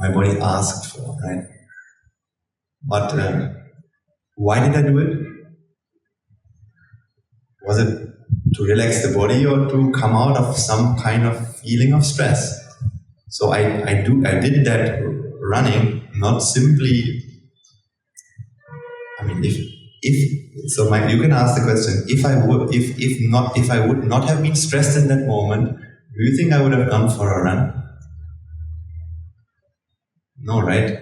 my body asked for, right? But why did I do it? Was it to relax the body or to come out of some kind of feeling of stress? So I did that running not simply. I mean, you can ask the question: if I would not have been stressed in that moment, do you think I would have gone for a run? No, right?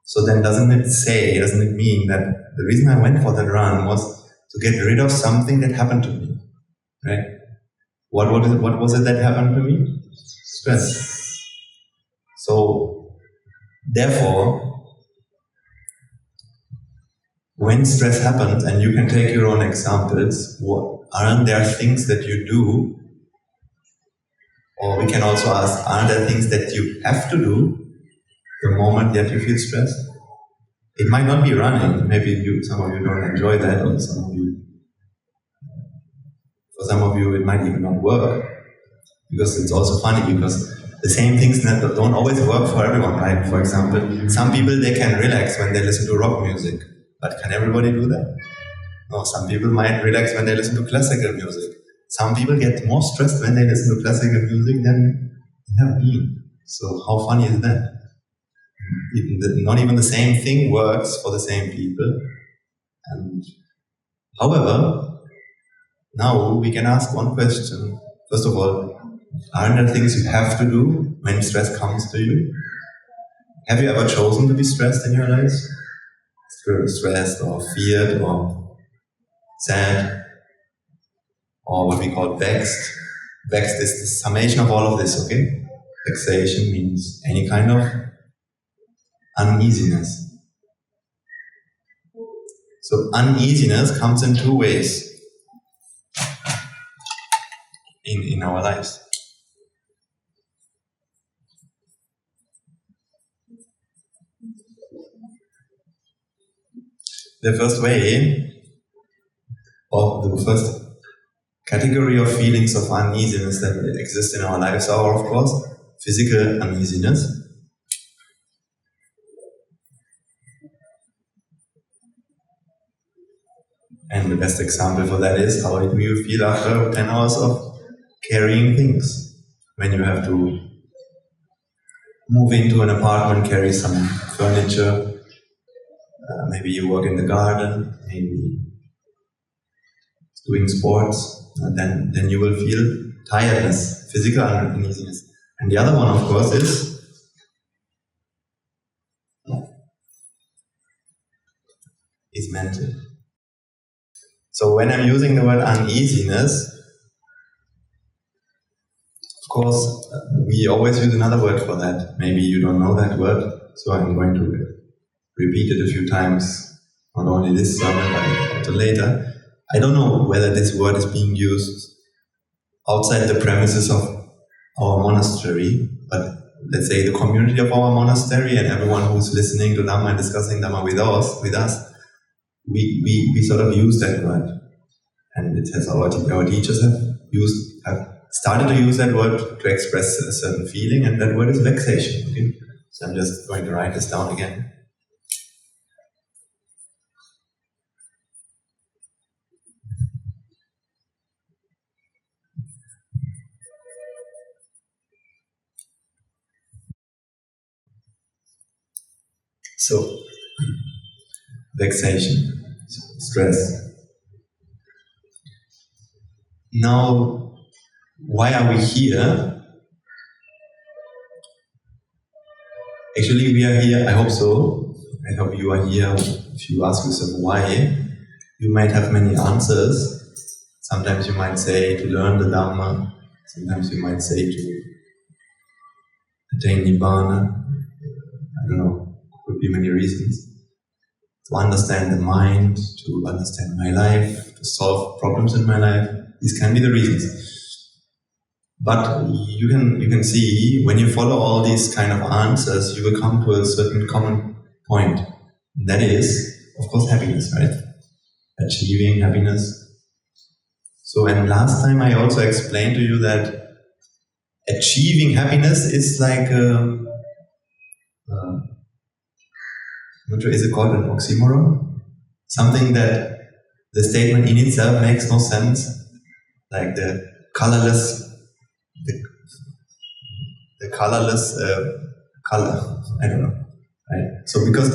So then doesn't it mean that the reason I went for that run was to get rid of something that happened to me, right? What was it that happened to me? Stress. So, therefore, when stress happens, and you can take your own examples, aren't there things that you do? Or we can also ask, aren't there things that you have to do the moment that you feel stressed? It might not be running. Maybe some of you don't enjoy that, or for some of you it might even not work. Because it's also funny, because the same things don't always work for everyone, right? For example, some people, they can relax when they listen to rock music. But can everybody do that? No, some people might relax when they listen to classical music. Some people get more stressed when they listen to classical music than they have been. So how funny is that? Not even the same thing works for the same people. And however, now we can ask one question. First of all, aren't there things you have to do when stress comes to you? Have you ever chosen to be stressed in your lives? Stressed or feared or sad or what we call vexed. Vexed is the summation of all of this, okay? Vexation means any kind of uneasiness. So uneasiness comes in two ways in our lives. The first way, or the first category of feelings of uneasiness that exist in our lives are, of course, physical uneasiness. And the best example for that is how do you feel after 10 hours of carrying things? When you have to move into an apartment, carry some furniture, maybe you work in the garden, maybe doing sports, then you will feel tiredness, physical uneasiness. And the other one, of course, is mental. So when I'm using the word uneasiness, of course, we always use another word for that. Maybe you don't know that word, so I'm going to repeat it a few times, not only this sermon, but also later. I don't know whether this word is being used outside the premises of our monastery, but let's say the community of our monastery and everyone who's listening to Dhamma and discussing Dhamma with us, we sort of use that word. And it has our teachers have started to use that word to express a certain feeling, and that word is vexation. Okay? So I'm just going to write this down again. So, vexation, stress. Now, why are we here? Actually, we are here, I hope so. I hope you are here. If you ask yourself why, you might have many answers. Sometimes you might say to learn the Dhamma. Sometimes you might say to attain Nibbāna. I don't know. Could be many reasons. To understand the mind, to understand my life, to solve problems in my life. These can be the reasons. But you can see, when you follow all these kind of answers, you will come to a certain common point. That is, of course, happiness, right? Achieving happiness. So, and last time I also explained to you that achieving happiness is like not sure, is it called an oxymoron? Something that the statement in itself makes no sense, like the colorless color. I don't know. Right? So because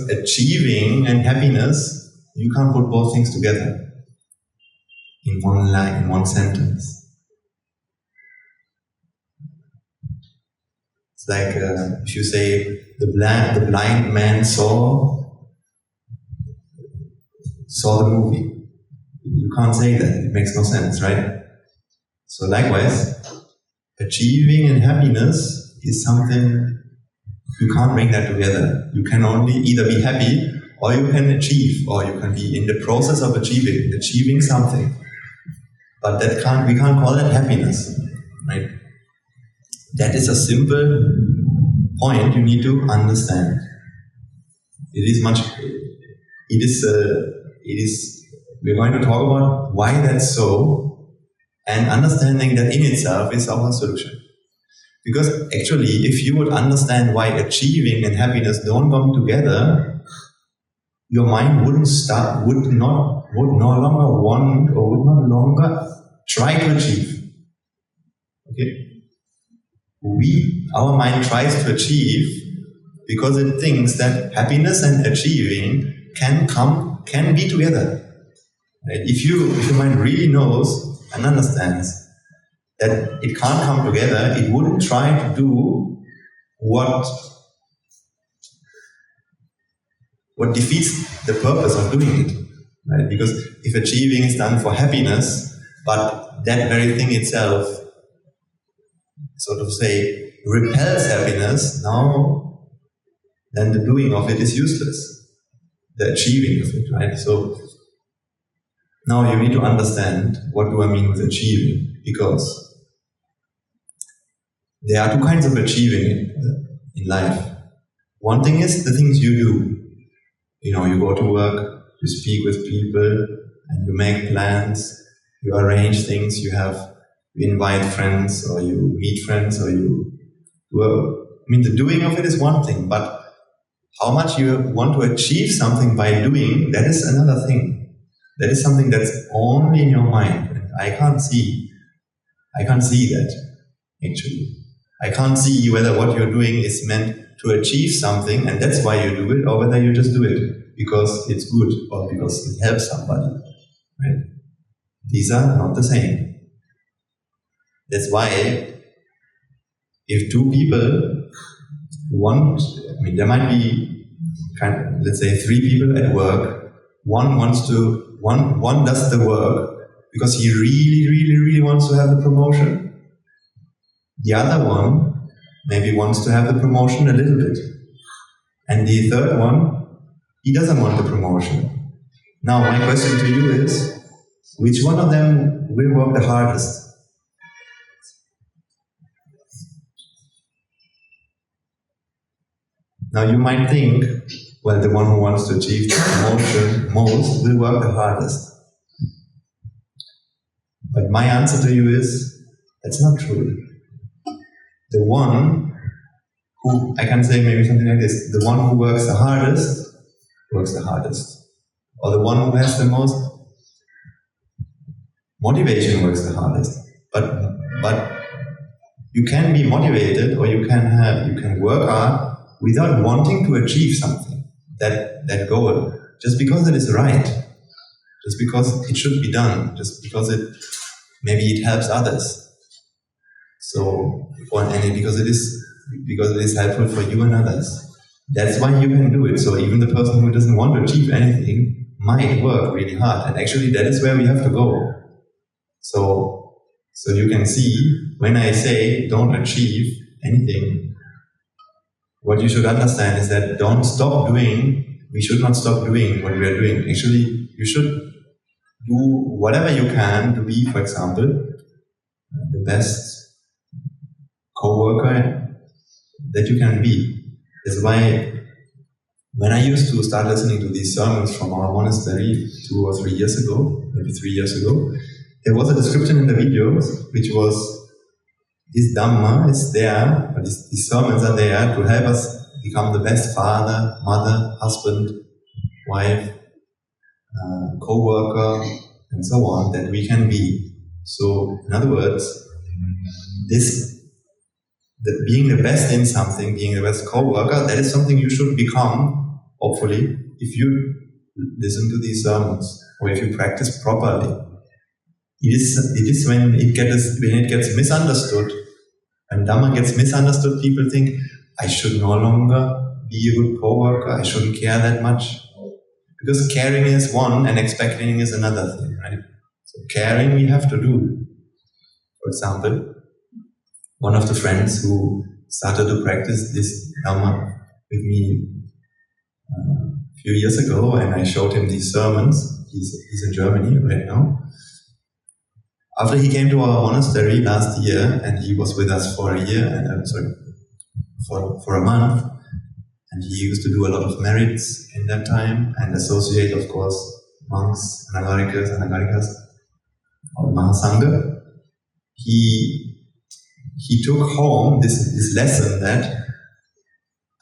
achieving and happiness, you can't put both things together in one line, in one sentence. It's like if you say the blind man saw the movie. You can't say that. It makes no sense, right? So likewise, achieving and happiness is something you can't bring that together. You can only either be happy or you can achieve, or you can be in the process of achieving something. But we can't call that happiness, right? That is a simple point you need to understand. We're going to talk about why that's so, and understanding that in itself is our solution. Because actually, if you would understand why achieving and happiness don't come together, your mind would no longer want or would no longer try to achieve. Okay? Our mind tries to achieve because it thinks that happiness and achieving can be together. Right? If your mind really knows and understands that it can't come together, it wouldn't try to do what defeats the purpose of doing it. Right? Because if achieving is done for happiness, but that very thing itself, sort of say, repels happiness, now then the doing of it is useless. The achieving of it, right? So now you need to understand what do I mean with achieving, because there are two kinds of achieving in life. One thing is the things you do. You go to work, you speak with people, and you make plans, you arrange things, you invite friends, or you meet friends, or the doing of it is one thing, but how much you want to achieve something by doing, that is another thing. That is something that's only in your mind. And I can't see that, actually. I can't see whether what you're doing is meant to achieve something, and that's why you do it, or whether you just do it because it's good, or because it helps somebody. Right? These are not the same. That's why if two people there might be let's say 3 people at work. One does the work because he really, really, really wants to have the promotion. The other one maybe wants to have the promotion a little bit. And the third one, he doesn't want the promotion. Now my question to you is, which one of them will work the hardest? Now you might think, well, the one who wants to achieve the promotion most will work the hardest. But my answer to you is, that's not true. The one who, I can say maybe something like this, the one who works the hardest. Or the one who has the most motivation works the hardest. But you can be motivated, or you can work hard without wanting to achieve something, that goal, just because it is right, just because it should be done, just because maybe it helps others. So, because it is helpful for you and others. That's why you can do it. So even the person who doesn't want to achieve anything might work really hard, and actually that is where we have to go. So you can see, when I say don't achieve anything, what you should understand is that we should not stop doing what we are doing. Actually, you should do whatever you can to be, for example, the best co-worker that you can be. That's why when I used to start listening to these sermons from our monastery 2 or 3 years ago, maybe 3 years ago, there was a description in the videos which was, this Dhamma is there, or these sermons are there to help us become the best father, mother, husband, wife, co-worker, and so on that we can be. So, in other words, being the best in something, being the best co-worker, that is something you should become, hopefully, if you listen to these sermons, or if you practice properly. It is when it gets misunderstood, when Dhamma gets misunderstood, people think, I should no longer be a good co-worker, I shouldn't care that much. Because caring is one and expecting is another thing, right? So caring we have to do. For example, one of the friends who started to practice this Dhamma with me a few years ago, and I showed him these sermons. He's in Germany right now. After he came to our monastery last year, and he was with us for a year, for a month, and he used to do a lot of merits in that time, and associate, of course, monks, anagarikas, or Mahasangha. He took home this lesson that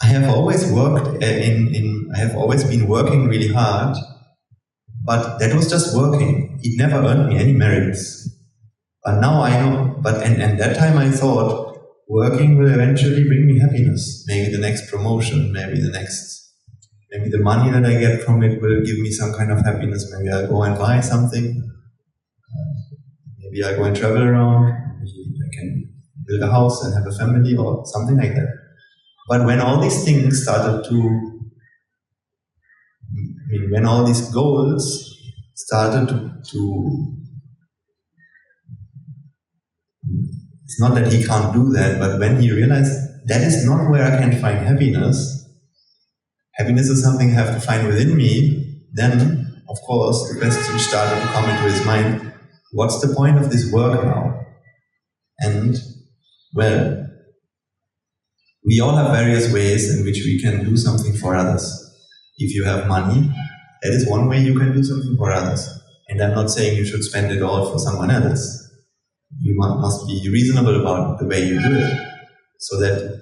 I have always I have always been working really hard, but that was just working. It never earned me any merits. But now I know, and that time I thought, working will eventually bring me happiness. Maybe the next promotion, maybe the money that I get from it will give me some kind of happiness. Maybe I'll go and buy something. Maybe I'll go and travel around. Maybe I can build a house and have a family or something like that. But when all these things when all these goals started to it's not that he can't do that, but when he realized that is not where I can find happiness, happiness is something I have to find within me, then, of course, the question started to come into his mind, what's the point of this work now? And, well, we all have various ways in which we can do something for others. If you have money, that is one way you can do something for others. And I'm not saying you should spend it all for someone else. You must be reasonable about the way you do it, so that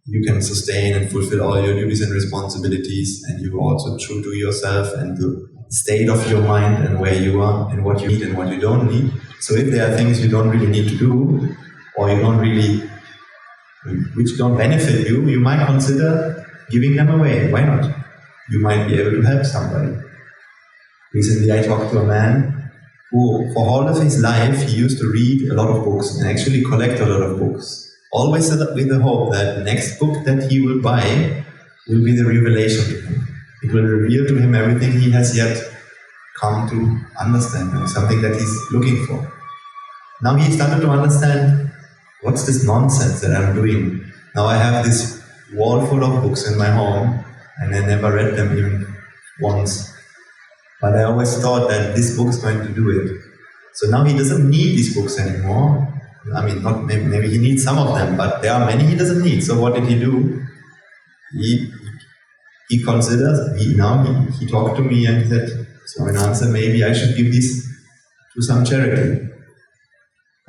you can sustain and fulfill all your duties and responsibilities, and you are also true to yourself and the state of your mind and where you are and what you need and what you don't need. So if there are things you don't really need to do, or you don't really, which don't benefit you, you might consider giving them away. Why not? You might be able to help somebody. Recently I talked to a man who, for all of his life, he used to read a lot of books and actually collect a lot of books. Always with the hope that the next book that he will buy will be the revelation to him. It will reveal to him everything he has yet come to understand, and something that he's looking for. Now he started to understand, what's this nonsense that I'm doing? Now I have this wall full of books in my home, and I never read them even once. But I always thought that this book is going to do it. So now he doesn't need these books anymore. I mean, maybe he needs some of them, but there are many he doesn't need. So what did he do? He considers, he talked to me and said, so in answer, maybe I should give this to some charity.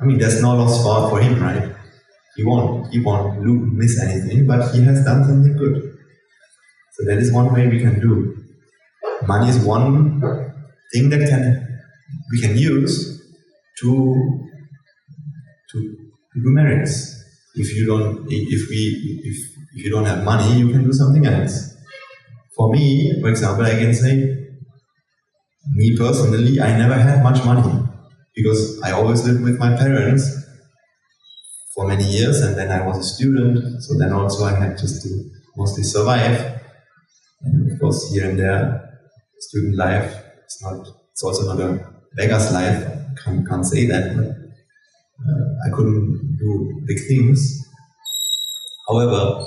I mean, there's no loss for him, right? He won't miss anything, but he has done something good. So that is one way we can do. Money is one thing that we can use to do merits. If you don't have money, you can do something else. For me, for example, I can say, me personally, I never had much money because I always lived with my parents for many years, and then I was a student, so then also I had just to mostly survive. And of course, here and there, student life, it's also not a beggar's life, I can't say that, but I couldn't do big things. However,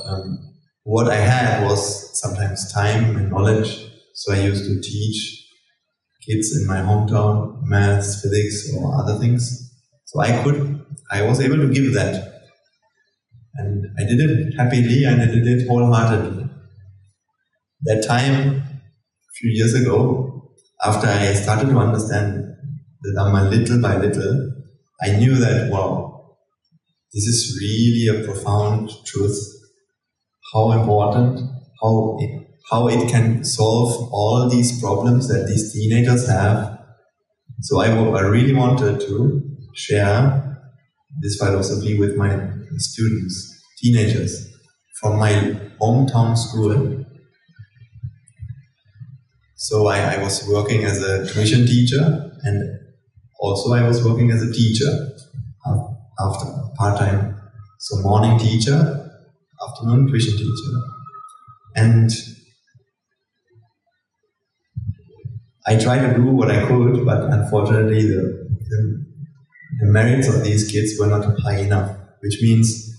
what I had was sometimes time and knowledge, so I used to teach kids in my hometown maths, physics, or other things. So I was able to give that. And I did it happily and I did it wholeheartedly. That time, a few years ago, after I started to understand the Dhamma little by little, I knew that, wow, this is really a profound truth. how important, how it can solve all these problems that these teenagers have. So I really wanted to share this philosophy with my students, teenagers, from my hometown school. So I was working as a tuition teacher, and also I was working as a teacher after part-time. So morning teacher, afternoon tuition teacher. And I tried to do what I could, but unfortunately the merits of these kids were not high enough, which means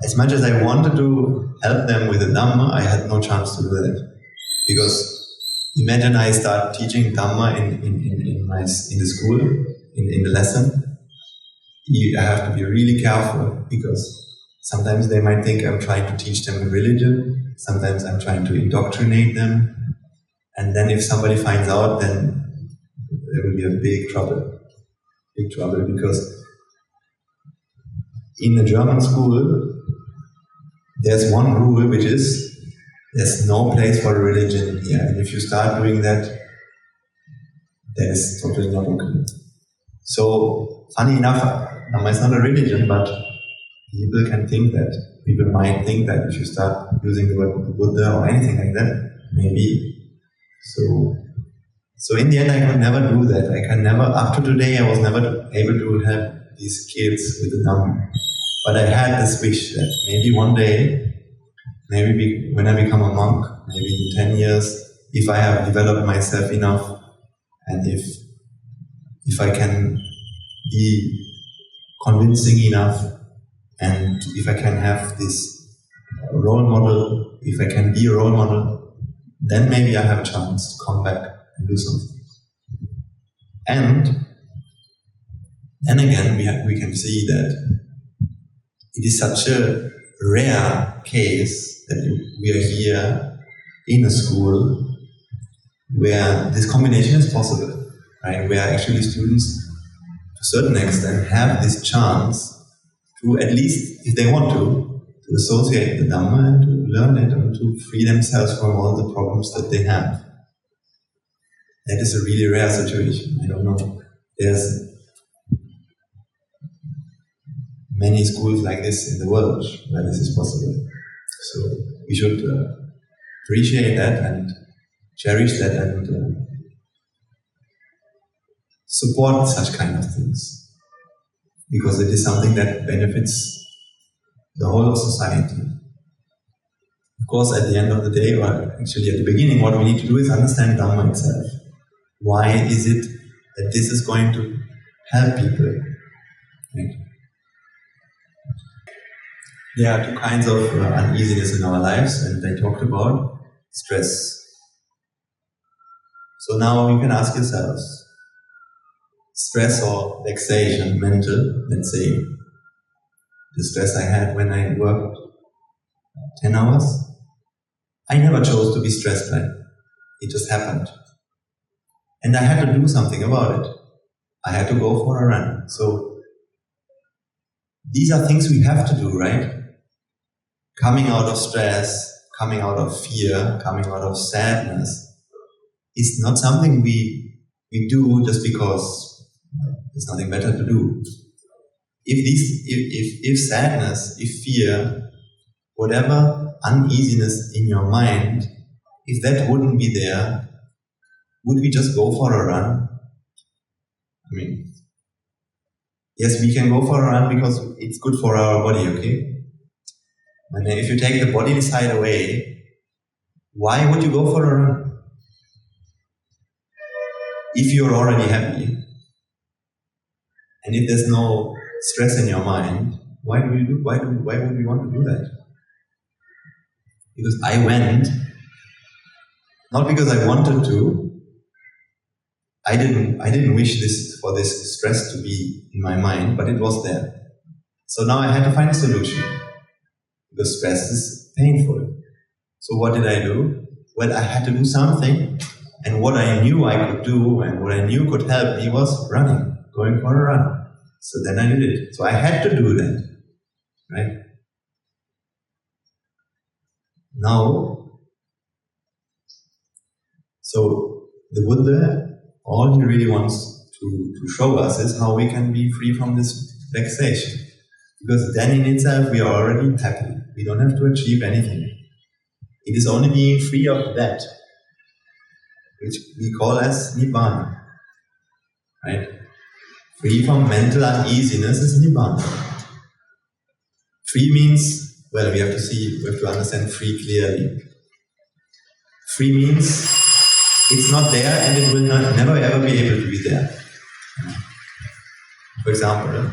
as much as I wanted to help them with the Dhamma, I had no chance to do that. Because imagine I start teaching Dhamma in the school, in the lesson. I have to be really careful, because sometimes they might think I'm trying to teach them religion, sometimes I'm trying to indoctrinate them, and then if somebody finds out, then there will be a big trouble, because in a German school, there's one rule, which is there's no place for religion here, and if you start doing that, that is totally not okay. So, funny enough, Dhamma is not a religion, but people might think that if you start using the word Buddha or anything like that, maybe. So in the end, I could never do that. Up to today, I was never able to help these kids with the Dhamma. But I had this wish that maybe one day, when I become a monk, maybe in 10 years, if I have developed myself enough, and if I can be convincing enough, and if I can have this role model, if I can be a role model, then maybe I have a chance to come back and do something. And then again, we can see that it is such a rare case that we are here in a school where this combination is possible, right? Where actually students, to a certain extent, have this chance to, at least if they want to associate the Dhamma and to learn it and to free themselves from all the problems that they have. That is a really rare situation. I don't know. There's many schools like this in the world where this is possible. So we should appreciate that and cherish that and support such kind of things, because it is something that benefits the whole of society. Of course, at the end of the day, or actually at the beginning, what we need to do is understand Dhamma itself. Why is it that this is going to help people? Right? There are two kinds of uneasiness in our lives, and I talked about stress. So now you can ask yourselves, stress or vexation, mental, let's say, the stress I had when I worked 10 hours, I never chose to be stressed by it. It just happened. And I had to do something about it. I had to go for a run. So these are things we have to do, right? Coming out of stress, coming out of fear, coming out of sadness is not something we do just because there's nothing better to do. If sadness, if fear, whatever uneasiness in your mind, if that wouldn't be there, would we just go for a run? I mean, yes, we can go for a run because it's good for our body, okay? And then if you take the body side away, why would you go for a run? If you're already happy, and if there's no stress in your mind, why would we want to do that? Because I went, not because I wanted to. I didn't wish for this stress to be in my mind, but it was there. So now I had to find a solution, because stress is painful. So what did I do? Well, I had to do something, and what I knew I could do and what I knew could help me was running, going for a run. So then I did it. So I had to do that, right? Now, so the Buddha, all he really wants to show us is how we can be free from this vexation. Because then in itself we are already happy. We don't have to achieve anything. It is only being free of that, which we call as Nibbāna. Right? Free from mental uneasiness is Nibbāna. Free means, well, we have to understand free clearly. Free means it's not there and it will never ever be able to be there. For example,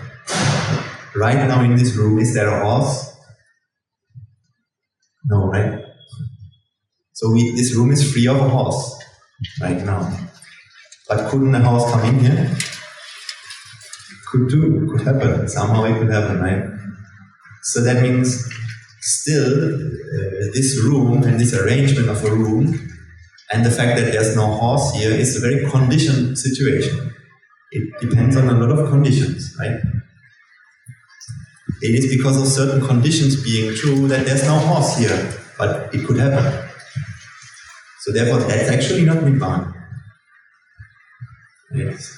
right now in this room, is there a horse? No, right? So this room is free of a horse right now. But couldn't a horse come in here? Could do, could happen. Somehow it could happen, right? So that means still this room and this arrangement of a room and the fact that there's no horse here is a very conditioned situation. It depends on a lot of conditions, right? It is because of certain conditions being true that there's no horse here, but it could happen. So therefore, that's actually not Nibbāna. Yes.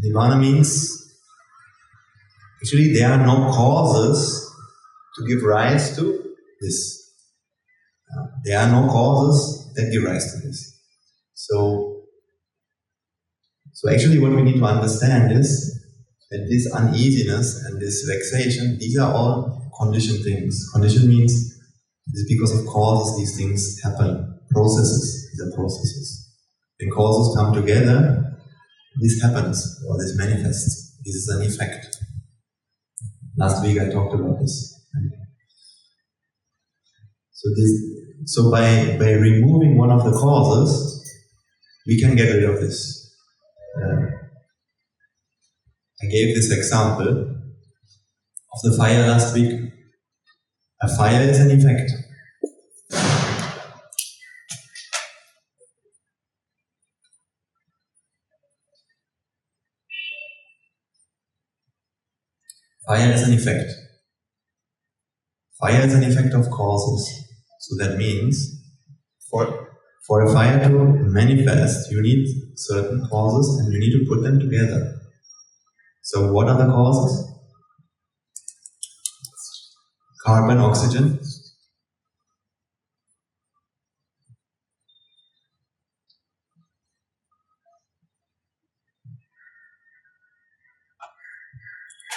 Nibbāna means, actually there are no causes to give rise to this. There are no causes that give rise to this. So actually what we need to understand is that this uneasiness and this vexation, these are all conditioned things. Condition means it is because of causes these things happen. Processes, these are processes. When causes come together, this happens, or this manifests. This is an effect. Last week I talked about this. So by removing one of the causes, we can get rid of this. I gave this example of the fire last week. A fire is an effect. Fire is an effect. Fire is an effect of causes. So that means for a fire to manifest, you need certain causes and you need to put them together. So what are the causes? Carbon, oxygen.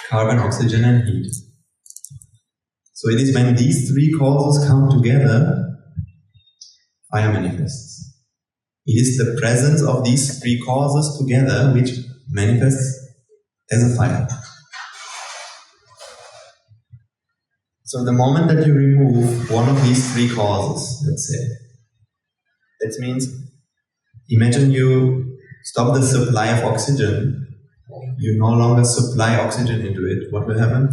Carbon, oxygen and heat. So it is when these three causes come together, fire manifests. It is the presence of these three causes together which manifests as a fire. So the moment that you remove one of these three causes, let's say, that means, imagine you stop the supply of oxygen, you no longer supply oxygen into it, what will happen?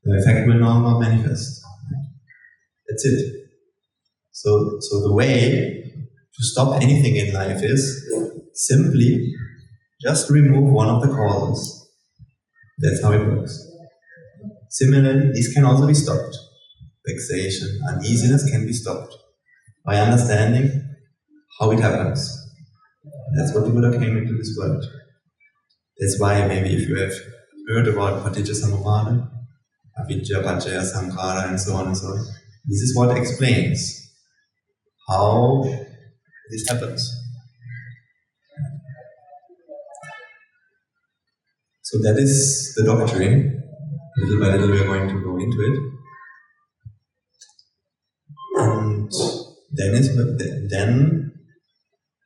The effect will no longer manifest. That's it. So the way to stop anything in life is simply just remove one of the causes. That's how it works. Similarly, this can also be stopped. Vexation, uneasiness can be stopped by understanding how it happens. That's what the Buddha came into this world. That's why maybe if you have heard about Paticca-samuppada, avidya, paccaya, sankhara, and so on and so on, this is what explains how this happens. So that is the doctrine. Little by little we are going to go into it. And then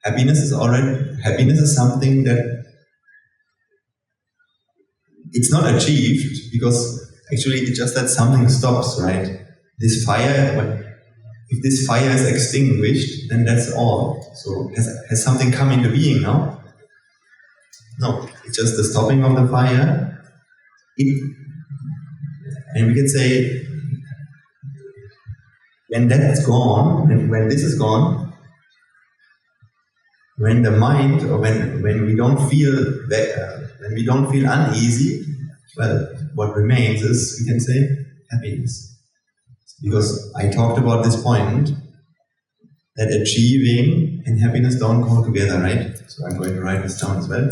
happiness is something that it's not achieved because actually it's just that something stops, right? This fire, if this fire is extinguished, then that's all. So has something come into being now? No, it's just the stopping of the fire. And we can say, when that's gone, when this is gone, when the mind, or when we don't feel uneasy, well, what remains is, we can say, happiness. Because I talked about this point that achieving and happiness don't go together, right? So I'm going to write this down as well.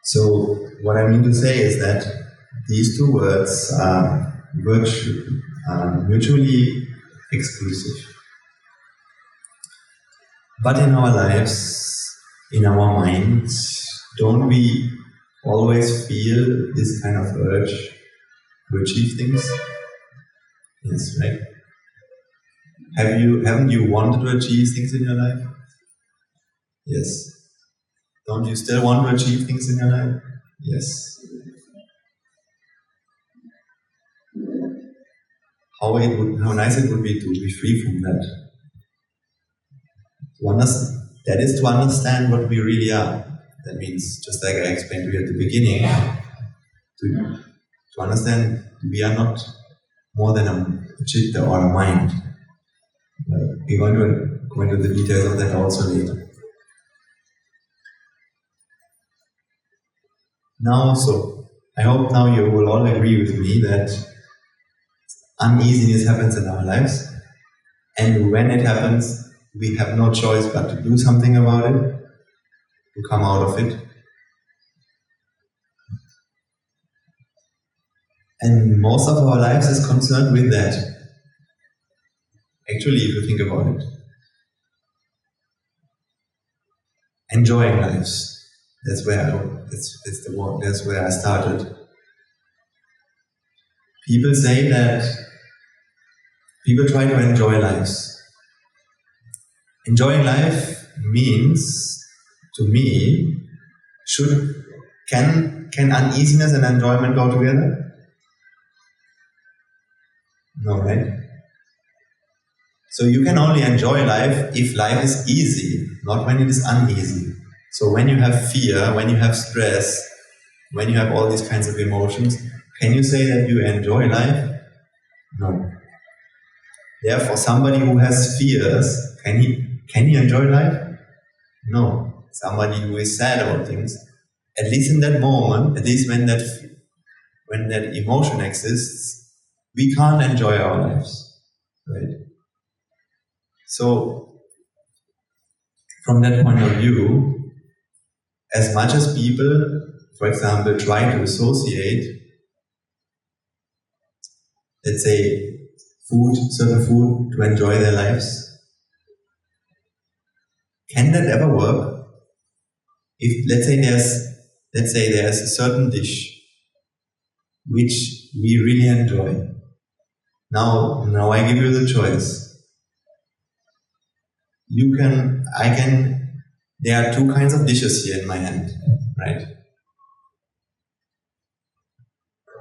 So what I mean to say is that these two words are mutually exclusive. But in our lives, in our minds, don't we always feel this kind of urge to achieve things? Yes, right? Haven't you wanted to achieve things in your life? Yes. Don't you still want to achieve things in your life? Yes. How nice it would be to be free from that. That is to understand what we really are. That means, just like I explained to you at the beginning, to understand we are not more than a chitta or a mind. We're going to go into the details of that also later. Now, so I hope now you will all agree with me that uneasiness happens in our lives, and when it happens, we have no choice but to do something about it, to come out of it. And most of our lives is concerned with that. Actually, if you think about it. Enjoying lives. That's where I started. People say that people try to enjoy lives. Enjoying life means, to me, can uneasiness and enjoyment go together? No, right? So you can only enjoy life if life is easy, not when it is uneasy. So when you have fear, when you have stress, when you have all these kinds of emotions, can you say that you enjoy life? No. Therefore, somebody who has fears, can he enjoy life? No. Somebody who is sad about things, at least in that moment, at least when that emotion exists, we can't enjoy our lives, right? So, from that point of view, as much as people, for example, try to associate, let's say, certain food to enjoy their lives, can that ever work? If let's say there's a certain dish which we really enjoy. Now I give you the choice. There are two kinds of dishes here in my hand, right?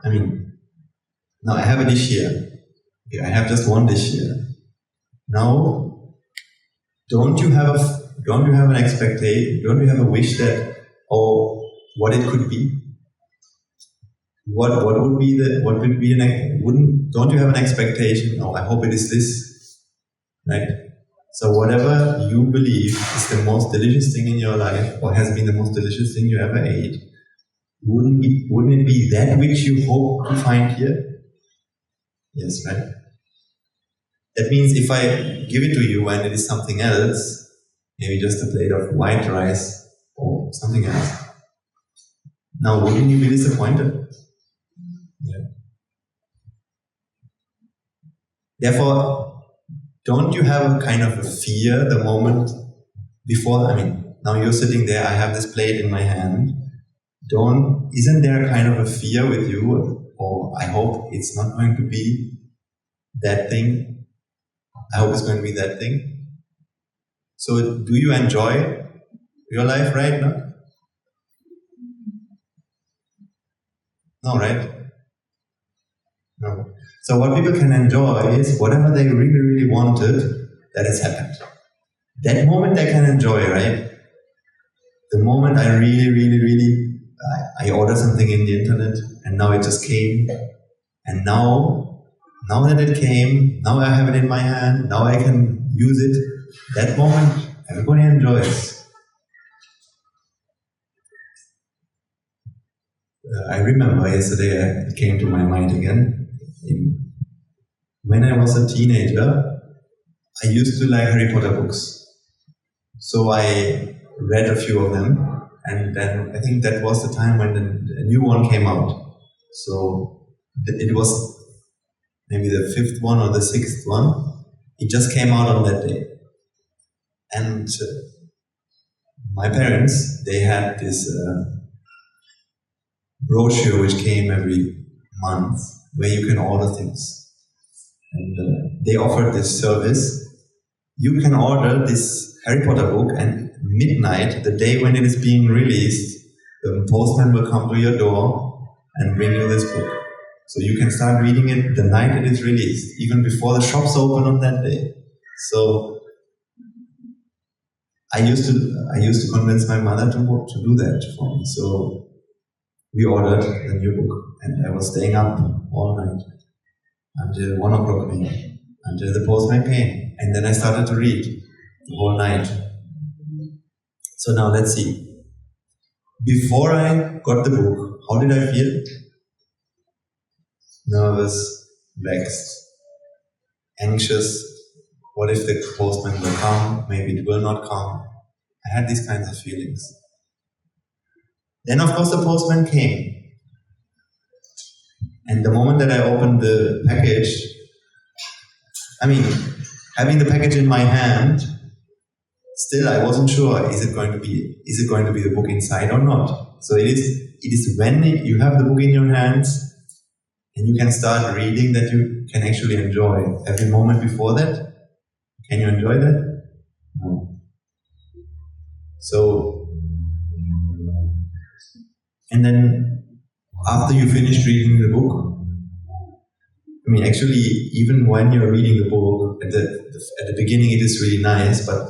I mean, now I have a dish here. I have just one dish here. Now, don't you have an expectation? Don't you have a wish that, what it could be? Don't you have an expectation? Oh, I hope it is this, right? So whatever you believe is the most delicious thing in your life, or has been the most delicious thing you ever ate, wouldn't it be that which you hope to find here? Yes, right? That means if I give it to you and it is something else, maybe just a plate of white rice or something else, now wouldn't you be disappointed? Yeah. Therefore, don't you have a kind of a fear the moment before? Now you're sitting there, I have this plate in my hand. Isn't there a kind of a fear with you? Oh, I hope it's not going to be that thing. I hope it's going to be that thing. So do you enjoy your life right now? No, right? No. So what people can enjoy is whatever they really, really wanted, that has happened. That moment they can enjoy, right? The moment I really, really, really, I ordered something in the internet and now it just came. And now that it came, now I have it in my hand, now I can use it. That moment, everybody enjoys. I remember yesterday, it came to my mind again. When I was a teenager, I used to like Harry Potter books. So I read a few of them, and then I think that was the time when the new one came out. So it was maybe the 5th one or the 6th one. It just came out on that day. And my parents, they had this brochure which came every month where you can order things. And they offered this service. You can order this Harry Potter book, and midnight, the day when it is being released, the postman will come to your door and bring you this book. So you can start reading it the night it is released, even before the shops open on that day. So I used to convince my mother to do that for me. So we ordered the new book, and I was staying up all night until 1 o'clock maybe, until the postman came, and then I started to read the whole night. So now let's see. Before I got the book, how did I feel? Nervous, vexed, anxious. What if the postman will come? Maybe it will not come. I had these kinds of feelings. Then of course the postman came. And the moment that I opened the package, having the package in my hand, still I wasn't sure, is it going to be the book inside or not? So it is when you have the book in your hands and you can start reading that you can actually enjoy. Every moment before that, can you enjoy that? No. So, and then after you finish reading the book, actually, even when you're reading the book, at the beginning it is really nice, but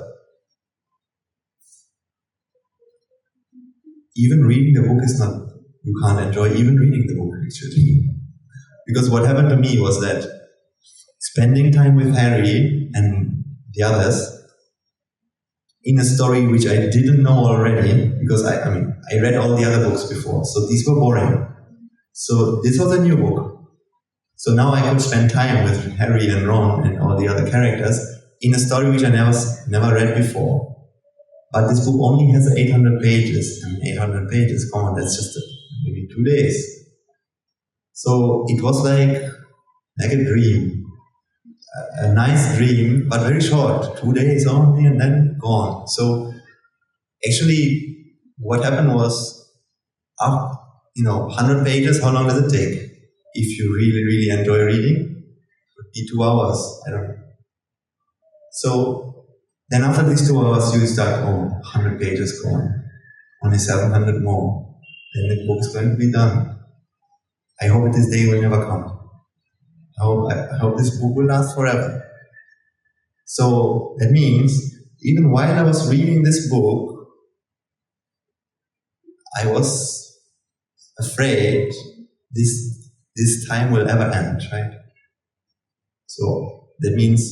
even reading the book is not, you can't enjoy even reading the book actually. Because what happened to me was that spending time with Harry and the others in a story which I didn't know already, because I read all the other books before, so these were boring. So this was a new book. So now I could spend time with Harry and Ron and all the other characters in a story which I never read before. But this book only has 800 pages. 800 pages, come on, that's just maybe 2 days. So it was like a dream. A nice dream, but very short. 2 days only and then gone. So actually what happened was, 100 pages, how long does it take? If you really, really enjoy reading, it would be 2 hours, I don't know. So then after these 2 hours, you start, 100 pages gone, only 700 more. Then the book is going to be done. I hope this day will never come. I hope this book will last forever. So that means, even while I was reading this book, I was afraid this time will ever end, right? So that means,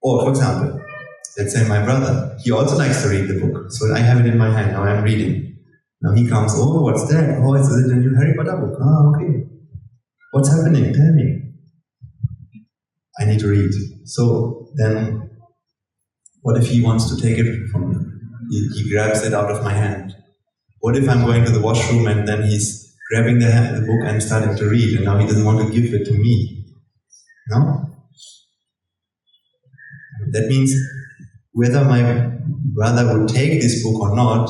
for example, let's say my brother, he also likes to read the book. So I have it in my hand, now I'm reading. Now he comes, what's that? Is it a new Harry Potter book? Okay. What's happening? Tell me. I need to read. So then, what if he wants to take it from me? He grabs it out of my hand. What if I'm going to the washroom and then he's grabbing the book and starting to read, and now he doesn't want to give it to me? No? That means whether my brother would take this book or not,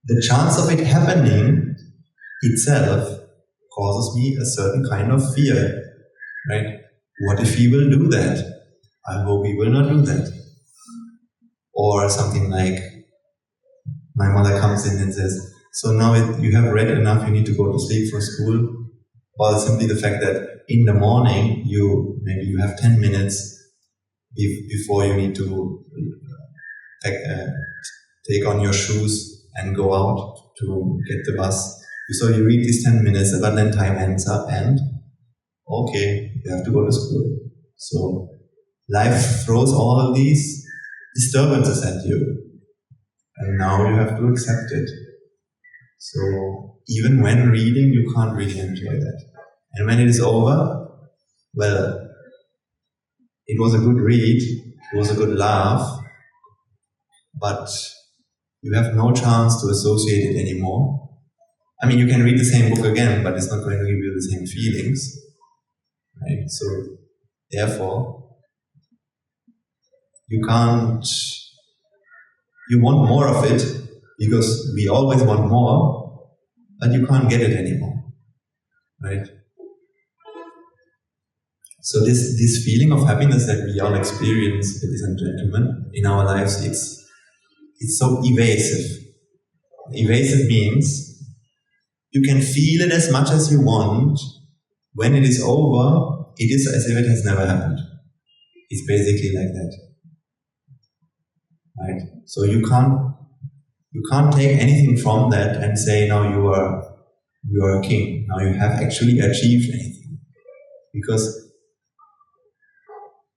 the chance of it happening itself causes me a certain kind of fear, right? What if he will do that? I hope he will not do that. Or something like, my mother comes in and says, So now you have read enough, you need to go to sleep for school, or simply the fact that in the morning you have 10 minutes before you need to take on your shoes and go out to get the bus. So you read these 10 minutes, but then time ends up and okay, you have to go to school. So life throws all of these disturbances at you, and now you have to accept it. So even when reading, you can't really enjoy that. And when it is over, well, it was a good read, it was a good laugh, but you have no chance to associate it anymore. I mean, you can read the same book again, but it's not going to give you the same feelings, right? So therefore, you want more of it, because we always want more, but you can't get it anymore, right? So this feeling of happiness that we all experience, ladies and gentlemen, in our lives, it's so evasive. Evasive means you can feel it as much as you want. When it is over, it is as if it has never happened. It's basically like that, right? So you can't take anything from that and say now you are a king. Now you have actually achieved anything, because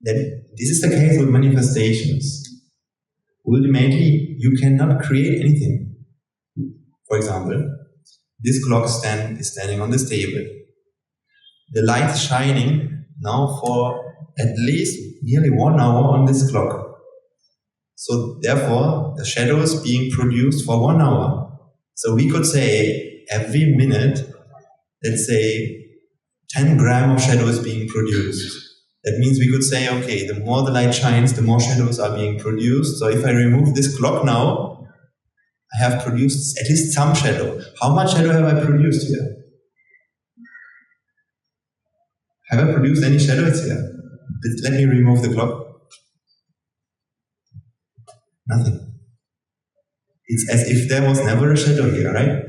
then this is the case with manifestations. Ultimately, you cannot create anything. For example, this clock is standing on this table. The light is shining now for at least nearly 1 hour on this clock. So therefore, the shadow is being produced for 1 hour. So we could say every minute, let's say 10 grams of shadow is being produced. That means we could say, okay, the more the light shines, the more shadows are being produced. So if I remove this clock now, I have produced at least some shadow. How much shadow have I produced here? Have I produced any shadows here? Let me remove the clock. Nothing. It's as if there was never a shadow here, right?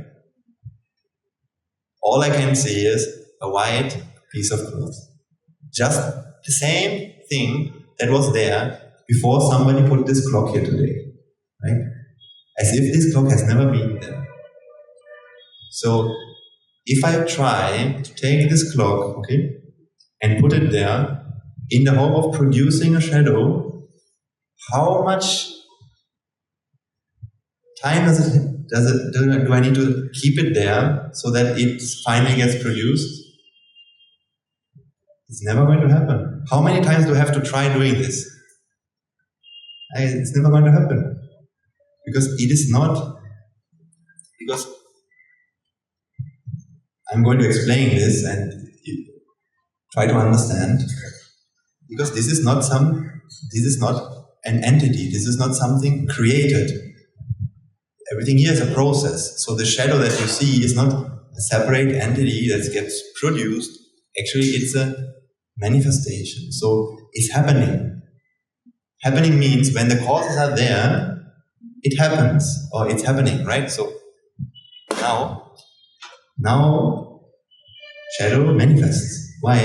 All I can see is a white piece of cloth. Just the same thing that was there before somebody put this clock here today, right? As if this clock has never been there. So, if I try to take this clock, okay, and put it there in the hope of producing a shadow, how much time do I need to keep it there so that it finally gets produced? It's never going to happen. How many times do I have to try doing this? It's never going to happen. Because it is not, because I'm going to explain this and try to understand, because this is not an entity, this is not something created. Everything here is a process. So the shadow that you see is not a separate entity that gets produced. Actually, it's a manifestation. So it's happening. Happening means when the causes are there, it happens, or it's happening, right? So now shadow manifests. Why?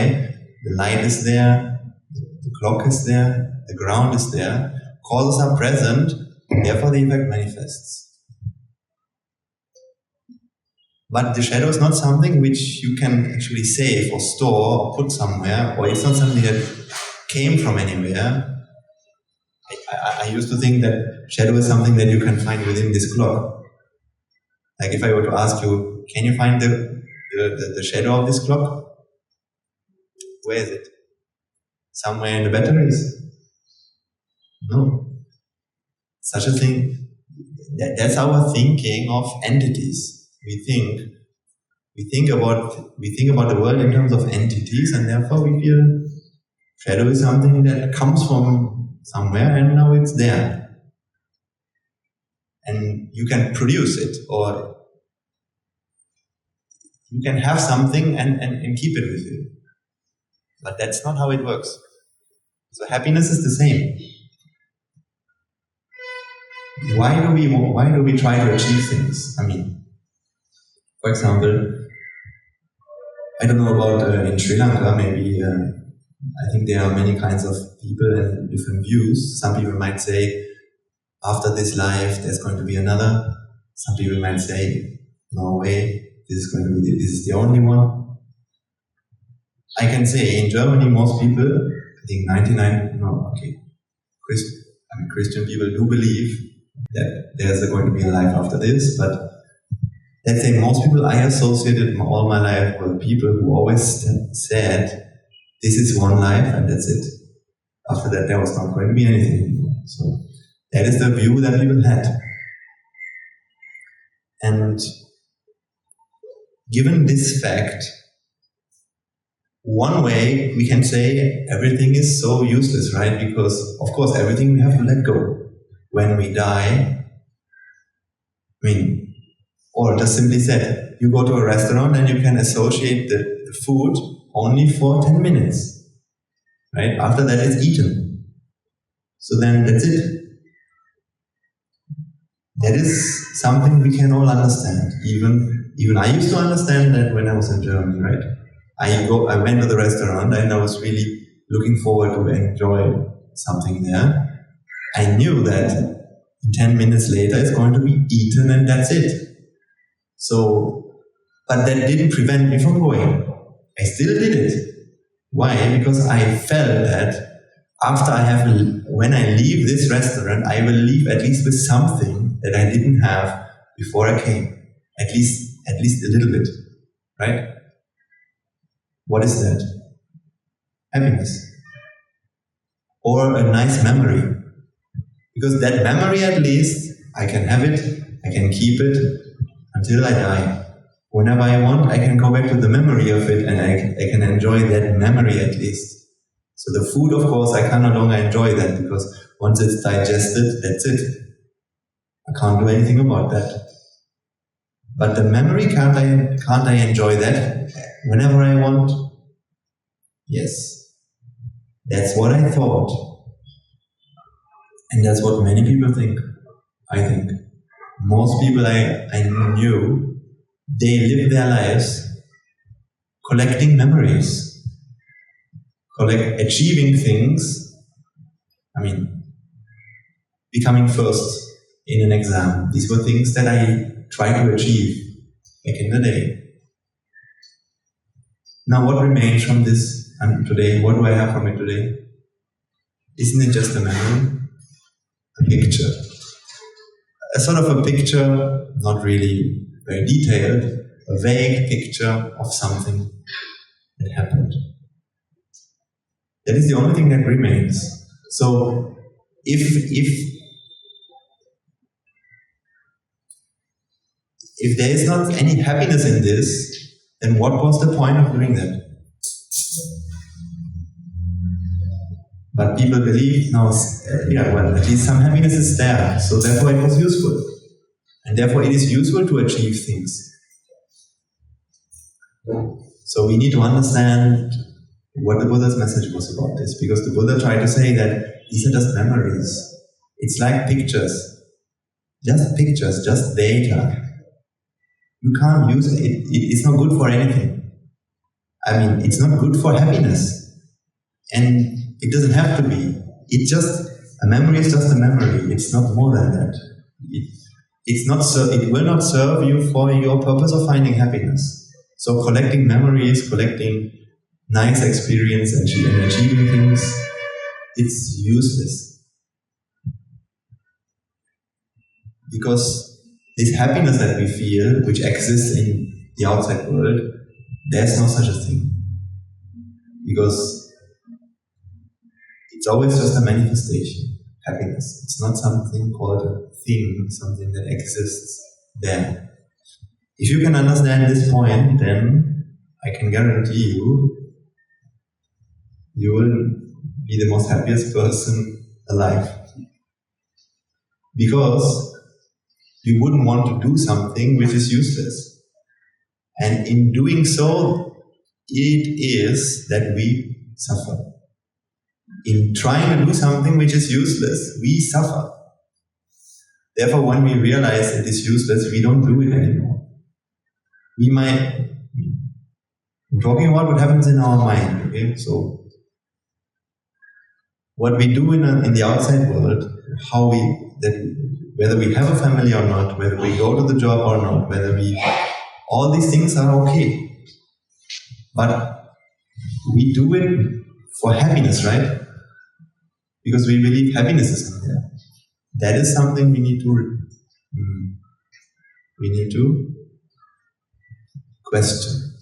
The light is there, the clock is there, the ground is there, causes are present, therefore the effect manifests. But the shadow is not something which you can actually save or store or put somewhere, or it's not something that came from anywhere. I used to think that shadow is something that you can find within this clock. Like if I were to ask you, can you find the shadow of this clock? Where is it? Somewhere in the batteries? No. Such a thing, that's our thinking of entities. We think about the world in terms of entities, and therefore we feel shadow is something that comes from somewhere and now it's there. And you can produce it, or you can have something and keep it with you. But that's not how it works. So happiness is the same. Why do we try to achieve things? I mean, For example, I don't know about in Sri Lanka, maybe I think there are many kinds of people and different views. Some people might say, after this life, there's going to be another. Some people might say, no way, this is the only one. I can say in Germany, most people, I think Christian people do believe that there's going to be a life after this, but let's say most people I associated all my life with people who always said, this is one life and that's it. After that, there was not going to be anything anymore. So that is the view that people had. And given this fact, one way we can say everything is so useless, right? Because, of course, everything we have to let go. When we die, or just simply said, you go to a restaurant and you can associate the food only for 10 minutes, right? After that, it's eaten. So then that's it. That is something we can all understand. Even I used to understand that when I was in Germany, right? I went to the restaurant and I was really looking forward to enjoy something there. I knew that 10 minutes later it's going to be eaten and that's it. So, but that didn't prevent me from going. I still did it. Why? Because I felt that when I leave this restaurant, I will leave at least with something that I didn't have before I came. At least a little bit, right? What is that? Happiness. Or a nice memory. Because that memory, at least, I can have it, I can keep it until I die. Whenever I want, I can go back to the memory of it and I can enjoy that memory at least. So the food, of course, I can no longer enjoy that because once it's digested, that's it. I can't do anything about that. But the memory, can't I enjoy that whenever I want? Yes. That's what I thought. And that's what many people think, I think. Most people I knew, they live their lives collecting memories, achieving things, becoming first in an exam. These were things that I tried to achieve back in the day. Now what remains from this today? What do I have from it today? Isn't it just a memory? A picture. A sort of a picture, not really very detailed, a vague picture of something that happened. That is the only thing that remains. So if there is not any happiness in this, then what was the point of doing that? But people believe now, at least some happiness is there, so therefore it was useful. And therefore it is useful to achieve things. So we need to understand what the Buddha's message was about this, because the Buddha tried to say that these are just memories. It's like pictures, just data. You can't use it. It's not good for anything. It's not good for happiness. And it doesn't have to be. A memory is just a memory. It's not more than that. It will not serve you for your purpose of finding happiness. So collecting memories, collecting nice experience and achieving things, it's useless. Because this happiness that we feel, which exists in the outside world, there's no such a thing. Because it's always just a manifestation, happiness. It's not something called a thing, something that exists there. If you can understand this point, then I can guarantee you will be the most happiest person alive. Because you wouldn't want to do something which is useless. And in doing so, it is that we suffer. In trying to do something which is useless, we suffer. Therefore, when we realize it is useless, we don't do it anymore. I'm talking about what happens in our mind, okay? So, what we do in the outside world, whether we have a family or not, whether we go to the job or not, all these things are okay. But we do it for happiness, right? Because we believe happiness is in there. That is something we need to question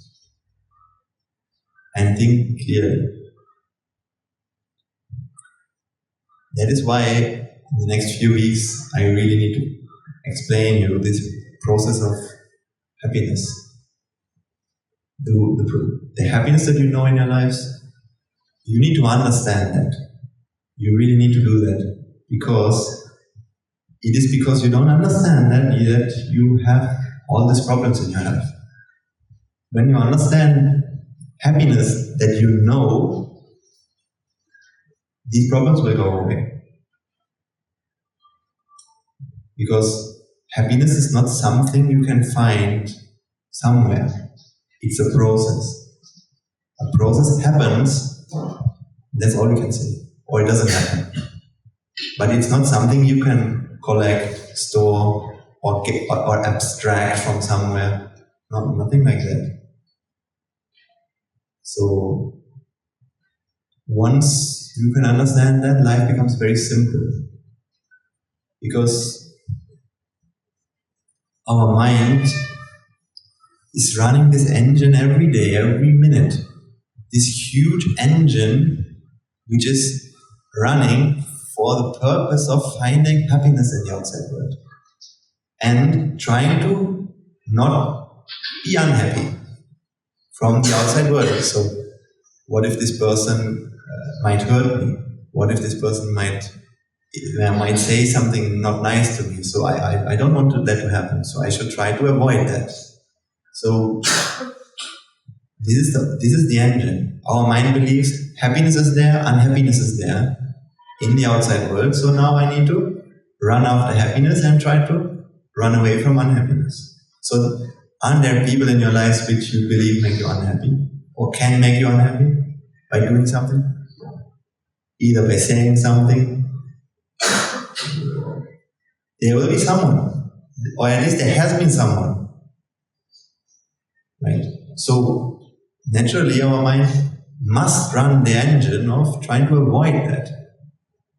and think clearly. That is why in the next few weeks I really need to explain you this process of happiness. The happiness that you know in your lives, you need to understand that. You really need to do that, because it is because you don't understand that you have all these problems in your life. When you understand happiness that you know, these problems will go away. Because happiness is not something you can find somewhere. It's a process. A process happens, that's all you can say. Or it doesn't happen. But it's not something you can collect, store, or abstract from somewhere. No, nothing like that. So, once you can understand that, life becomes very simple. Because our mind is running this engine every day, every minute. This huge engine which is running for the purpose of finding happiness in the outside world. And trying to not be unhappy from the outside world. So, what if this person might hurt me? What if this person might say something not nice to me? So I don't want that to happen. So I should try to avoid that. So this is the engine. Our mind believes happiness is there, unhappiness is there in the outside world. So now I need to run after happiness and try to run away from unhappiness. So aren't there people in your lives which you believe make you unhappy or can make you unhappy by doing something? Either by saying something. There will be someone, or at least there has been someone, right? So naturally our mind must run the engine of trying to avoid that,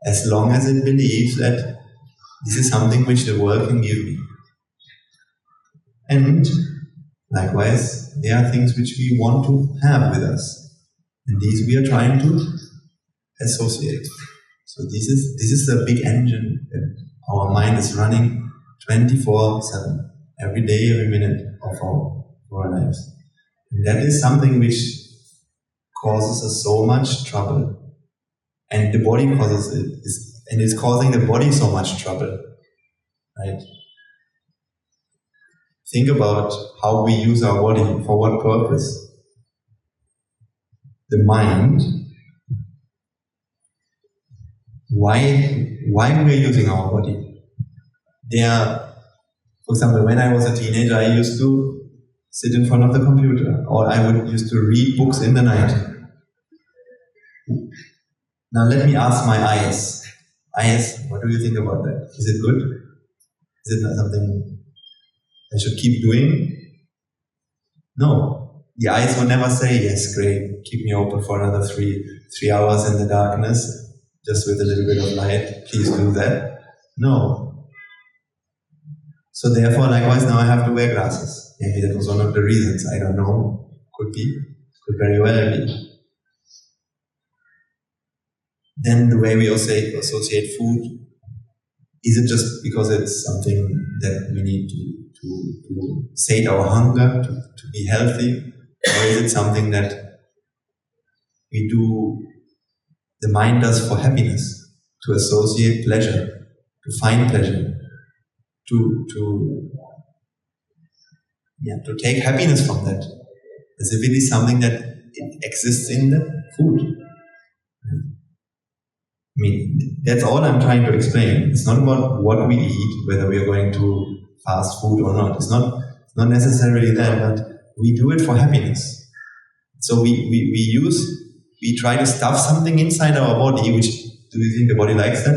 as long as it believes that this is something which the world can give me. And likewise, there are things which we want to have with us, and these we are trying to associate. So this is the big engine that our mind is running 24/7, every day, every minute of our lives. And that is something which causes us so much trouble. And the body causes it, and it's causing the body so much trouble. Right? Think about how we use our body, for what purpose. The mind, why we are using our body. For example, when I was a teenager, I used to sit in front of the computer, or I used to read books in the night. Now let me ask my eyes. Eyes, what do you think about that? Is it good? Is it not something I should keep doing? No. The eyes will never say, yes, great, keep me open for another three hours in the darkness, just with a little bit of light, please do that. No. So therefore, likewise, now I have to wear glasses. Maybe that was one of the reasons, I don't know. Could be. Could very well be. Then the way we associate food, is it just because it's something that we need to sate our hunger, to be healthy? Or is it something that we do, the mind does for happiness, to associate pleasure, to find pleasure, to take happiness from that, as if it is something that it exists in the food. I mean, that's all I'm trying to explain. It's not about what we eat, whether we are going to fast food or not. It's not not necessarily that, but we do it for happiness. So we try to stuff something inside our body, which, do you think the body likes that?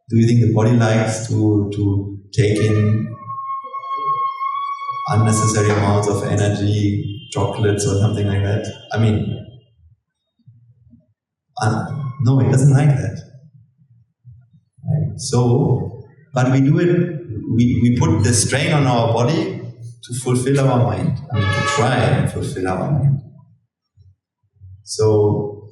Do you think the body likes to take in unnecessary amounts of energy, chocolates or something like that? I mean, no, it doesn't like that. Right? So, but we do it, we put the strain on our body to fulfill our mind. I mean, to try and fulfill our mind. So,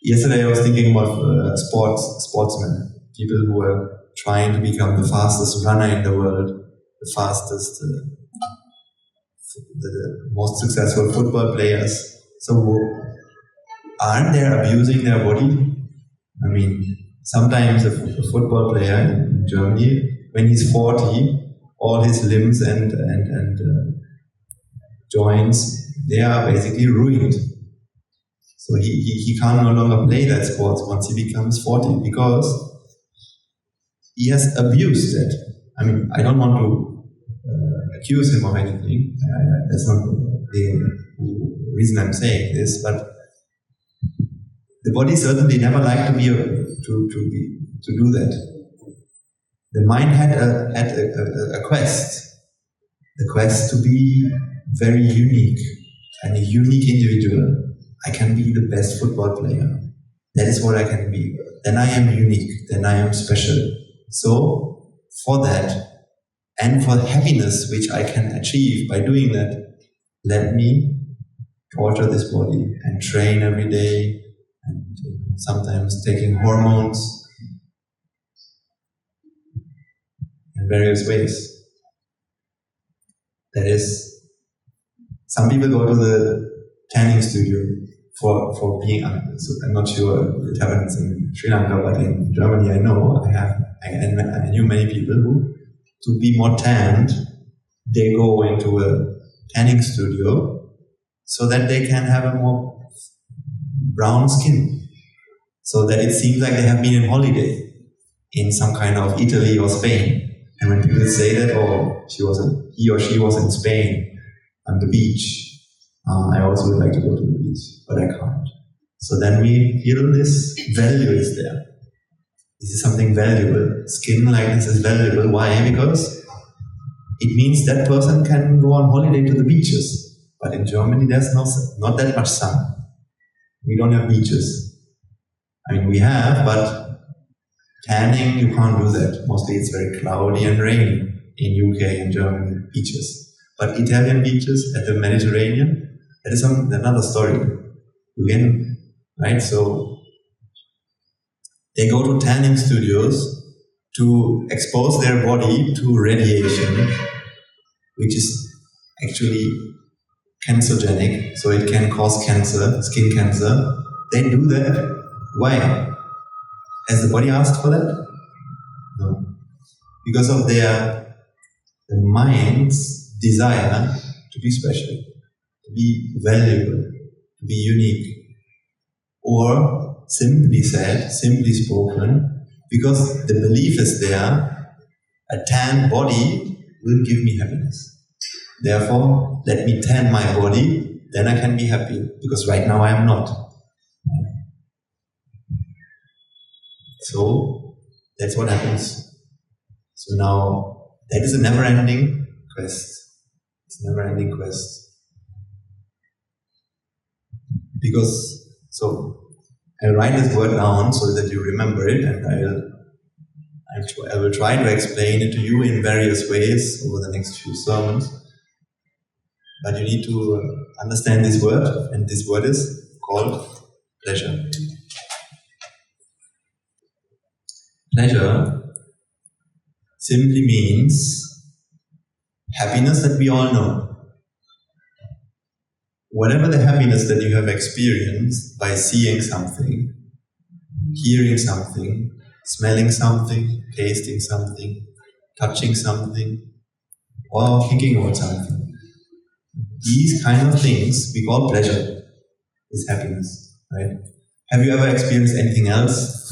yesterday I was thinking about sportsmen, people who are trying to become the fastest runner in the world, the fastest, the most successful football players. So, aren't they abusing their body? I mean, sometimes a football player in Germany, when he's 40, all his limbs and joints, they are basically ruined. So he can't no longer play that sport once he becomes 40 because he has abused it. I mean, I don't want to accuse him of anything. That's not the reason I'm saying this, but the body certainly never liked to do that. The mind had a quest, the quest to be very unique and a unique individual. I can be the best football player. That is what I can be. Then I am unique. Then I am special. So, for that, and for happiness which I can achieve by doing that, let me torture this body and train every day, and sometimes taking hormones in various ways. That is, some people go to the tanning studio for being, so I'm not sure it happens in Sri Lanka, but in Germany I know, I knew many people who, to be more tanned, they go into a tanning studio so that they can have a more brown skin, so that it seems like they have been on holiday in some kind of Italy or Spain. And when people say that, oh, he or she was in Spain on the beach, I also would like to go to the beach, but I can't. So then we feel this value is there. This is something valuable. Skin like this is valuable. Why? Because it means that person can go on holiday to the beaches. But in Germany, there's not that much sun. We don't have beaches. I mean, we have, but tanning, you can't do that. Mostly it's very cloudy and rainy in UK and Germany beaches. But Italian beaches at the Mediterranean, that is another story. Again, right? So they go to tanning studios to expose their body to radiation, which is actually cancerogenic, so it can cause cancer, skin cancer. They do that. Why? Has the body asked for that? No. Because of the mind's desire to be special, to be valuable, to be unique. Or, simply said, simply spoken, because the belief is there, a tanned body will give me happiness. Therefore, let me tan my body, then I can be happy, because right now I am not. So, that's what happens. So now, that is a never-ending quest. It's a never-ending quest. Because, so, I'll write this word down so that you remember it, and I will try to explain it to you in various ways over the next few sermons. But you need to understand this word, and this word is called pleasure. Pleasure simply means happiness that we all know. Whatever the happiness that you have experienced by seeing something, hearing something, smelling something, tasting something, touching something, or thinking about something, these kind of things we call pleasure, is happiness, right? Have you ever experienced anything else?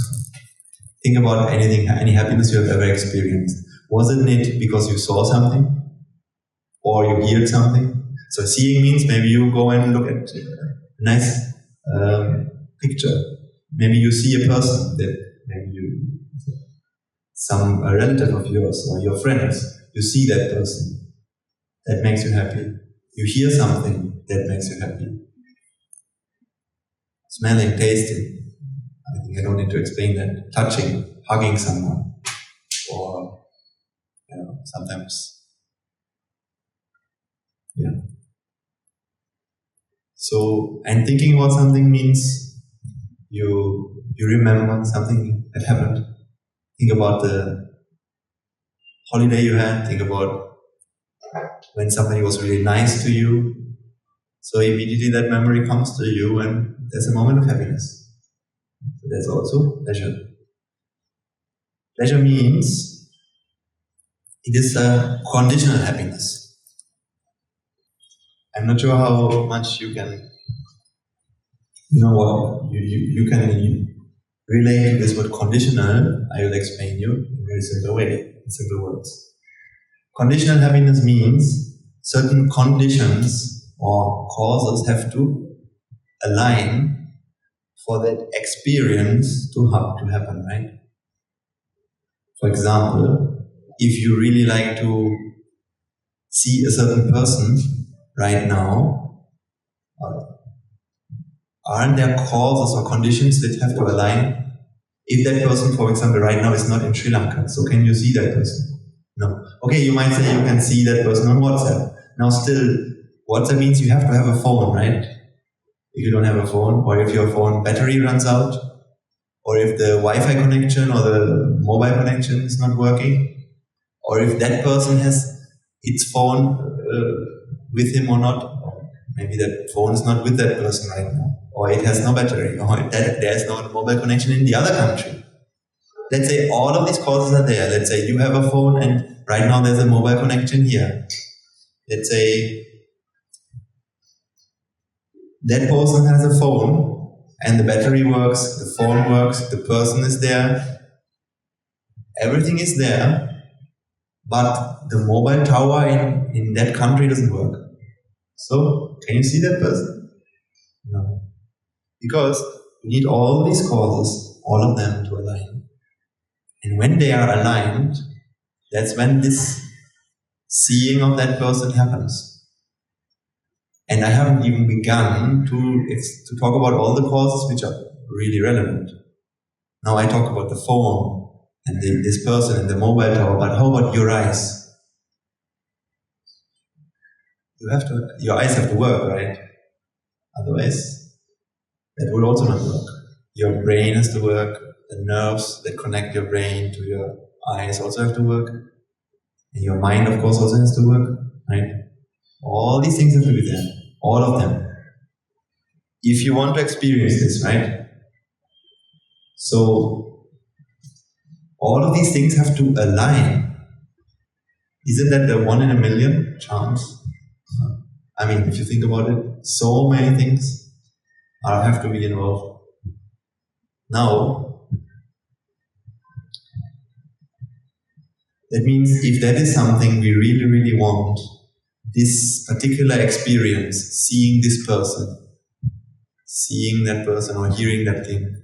Think about anything, any happiness you have ever experienced. Wasn't it because you saw something? Or you heard something? So seeing means maybe you go and look at a nice picture. Maybe you see a person that some relative of yours or your friends. You see that person. That makes you happy. You hear something that makes you happy. Smelling, tasting. I think I don't need to explain that. Touching, hugging someone, or sometimes, So, and thinking about something means you remember something that happened. Think about the holiday you had. Think about when somebody was really nice to you. So immediately that memory comes to you, and there's a moment of happiness. So that's also pleasure. Pleasure means it is a conditional happiness. I'm not sure how much you can, you can relate to this word conditional. I will explain you in a very simple way, in simple words. Conditional happiness means certain conditions or causes have to align for that experience to happen, right? For example, if you really like to see a certain person right now, aren't there causes or conditions that have to align? If that person, for example, right now is not in Sri Lanka, so can you see that person? No. Okay, you might say you can see that person on WhatsApp. Now still, WhatsApp means you have to have a phone, right? If you don't have a phone, or if your phone battery runs out, or if the Wi-Fi connection or the mobile connection is not working, or if that person has its phone with him or not, maybe that phone is not with that person right now, or it has no battery, or there's no mobile connection in the other country. Let's say all of these causes are there. Let's say you have a phone and right now there's a mobile connection here. Let's say that person has a phone and the battery works, the phone works, the person is there, everything is there, but the mobile tower in that country doesn't work. So, can you see that person? No. Because you need all these causes, all of them to align. And when they are aligned, that's when this seeing of that person happens. And I haven't even begun to talk about all the causes which are really relevant. Now I talk about the phone and this person and the mobile tower, but how about your eyes? Your eyes have to work, right? Otherwise, that will also not work. Your brain has to work, the nerves that connect your brain to your eyes also have to work. And your mind, of course, also has to work, right? All these things have to be there. All of them. If you want to experience this, right? So, all of these things have to align. Isn't that the 1 in a million chance? I mean, if you think about it, so many things have to be involved. Now, that means if that is something we really, really want, this particular experience, seeing this person, seeing that person or hearing that thing,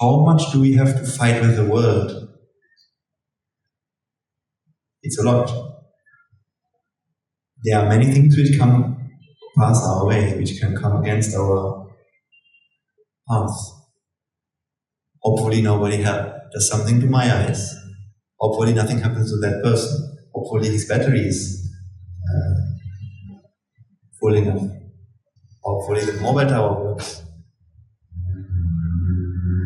how much do we have to fight with the world? It's a lot. There are many things which come pass our way, which can come against our path. Hopefully nobody does something to my eyes. Hopefully nothing happens to that person. Hopefully his battery is full enough. Hopefully the mobile tower works.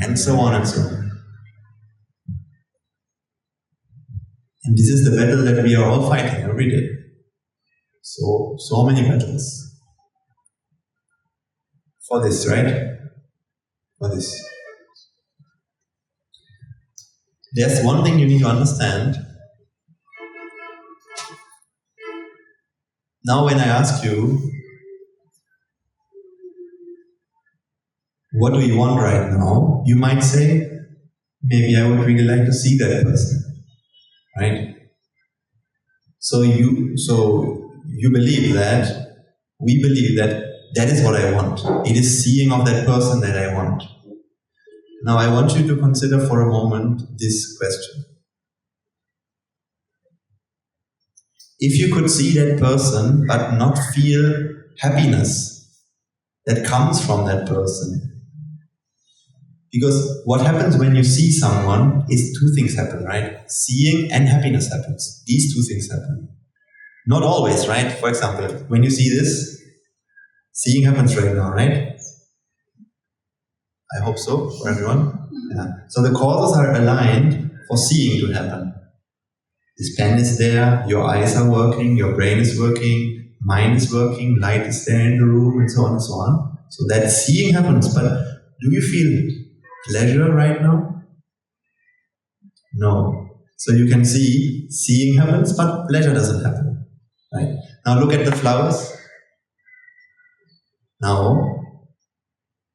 And so on and so on. And this is the battle that we are all fighting every day. So many battles. For this, right? For this. There's one thing you need to understand. Now when I ask you, what do you want right now? You might say, maybe I would really like to see that person, right? So you believe that, we believe that is what I want. It is seeing of that person that I want. Now I want you to consider for a moment this question. If you could see that person but not feel happiness that comes from that person, because what happens when you see someone is two things happen, right? Seeing and happiness happens. These two things happen. Not always, right? For example, when you see this, seeing happens right now, right? I hope so, for everyone. Yeah. So the causes are aligned for seeing to happen. This pen is there, your eyes are working, your brain is working, mind is working, light is there in the room, and so on and so on. So that seeing happens, but do you feel pleasure right now? No. So you can see, seeing happens, but pleasure doesn't happen. Right? Now look at the flowers. Now,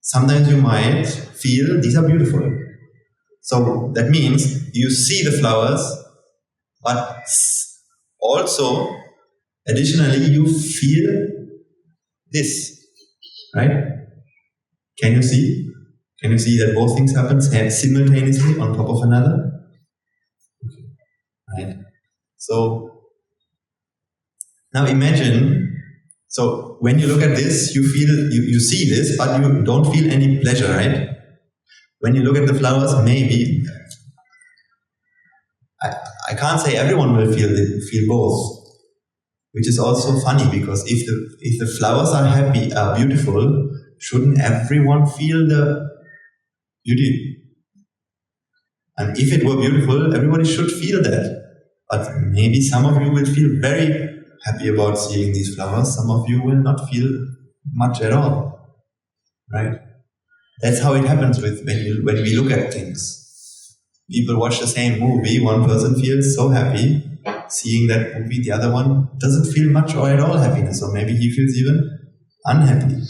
sometimes you might feel these are beautiful. So that means you see the flowers, but also, additionally, you feel this, right? Can you see? Can you see that both things happen simultaneously on top of another? Okay. Right. So now imagine. So when you look at this, you feel you see this, but you don't feel any pleasure, right? When you look at the flowers, maybe. I can't say everyone will feel both, which is also funny because if the flowers are beautiful, shouldn't everyone feel the beauty? And if it were beautiful, everybody should feel that. But maybe some of you will feel very happy about seeing these flowers. Some of you will not feel much at all, right? That's how it happens when we look at things. People watch the same movie, one person feels so happy seeing that movie, the other one doesn't feel much or at all happiness, or maybe he feels even unhappy,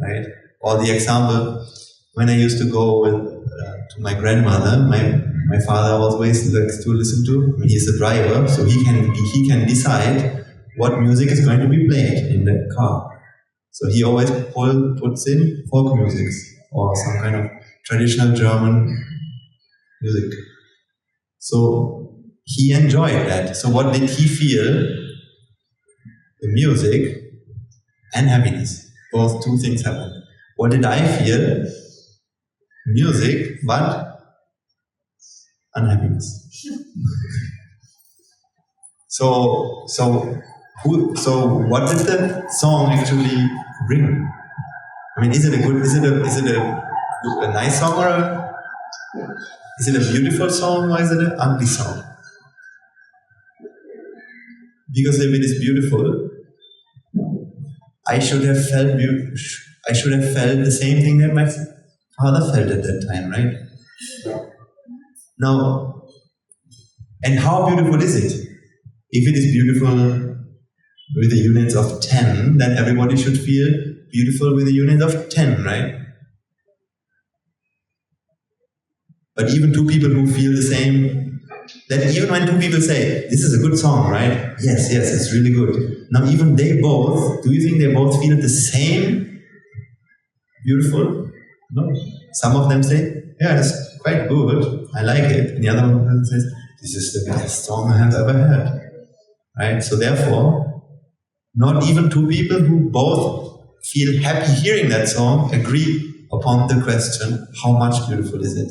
right? Or the example, when I used to go to my grandmother, my father always likes to listen to, he's a driver, so he can decide what music is going to be played in the car. So he always puts in folk music or some kind of traditional German music. So he enjoyed that. So what did he feel? The music and happiness. Both two things happened. What did I feel? Music, but unhappiness. So what did the song actually bring? I mean, is it a nice song or is it a beautiful song or is it an ugly song? Because if it is beautiful, I should have felt the same thing that my father felt at that time, right? Now, and how beautiful is it? If it is beautiful with the units of 10, then everybody should feel beautiful with the unit of 10, right? But even two people who feel the same, then even when two people say, this is a good song, right? Yes, it's really good. Now even they both, do you think they both feel the same beautiful? No. Some of them say, yeah, it's quite good, I like it. And the other one says, this is the best song I have ever heard. Right? So therefore, not even two people who both feel happy hearing that song agree upon the question, how much beautiful is it?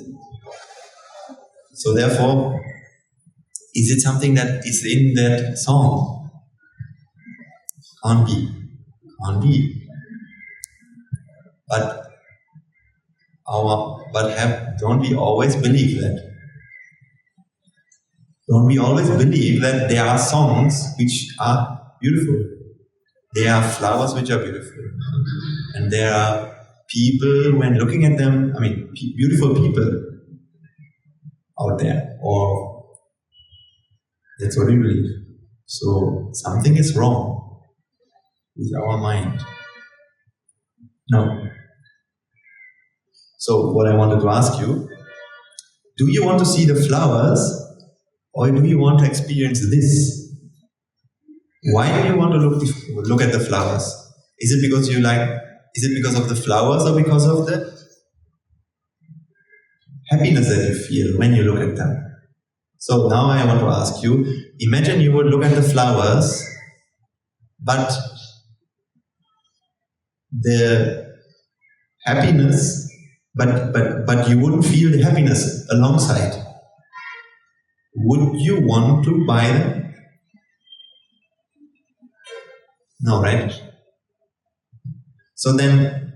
So therefore, is it something that is in that song? Can't be. Don't we always believe that? Don't we always believe that there are songs which are beautiful? There are flowers which are beautiful. And there are people, when looking at them, beautiful people out there. Or that's what we believe. So something is wrong with our mind. No. So what I wanted to ask you, do you want to see the flowers or do you want to experience this? Why do you want to look at the flowers? Is it because is it because of the flowers or because of the happiness that you feel when you look at them? So now I want to ask you, imagine you would look at the flowers, but the happiness, but you wouldn't feel the happiness alongside. Would you want to buy them? No, right? So then,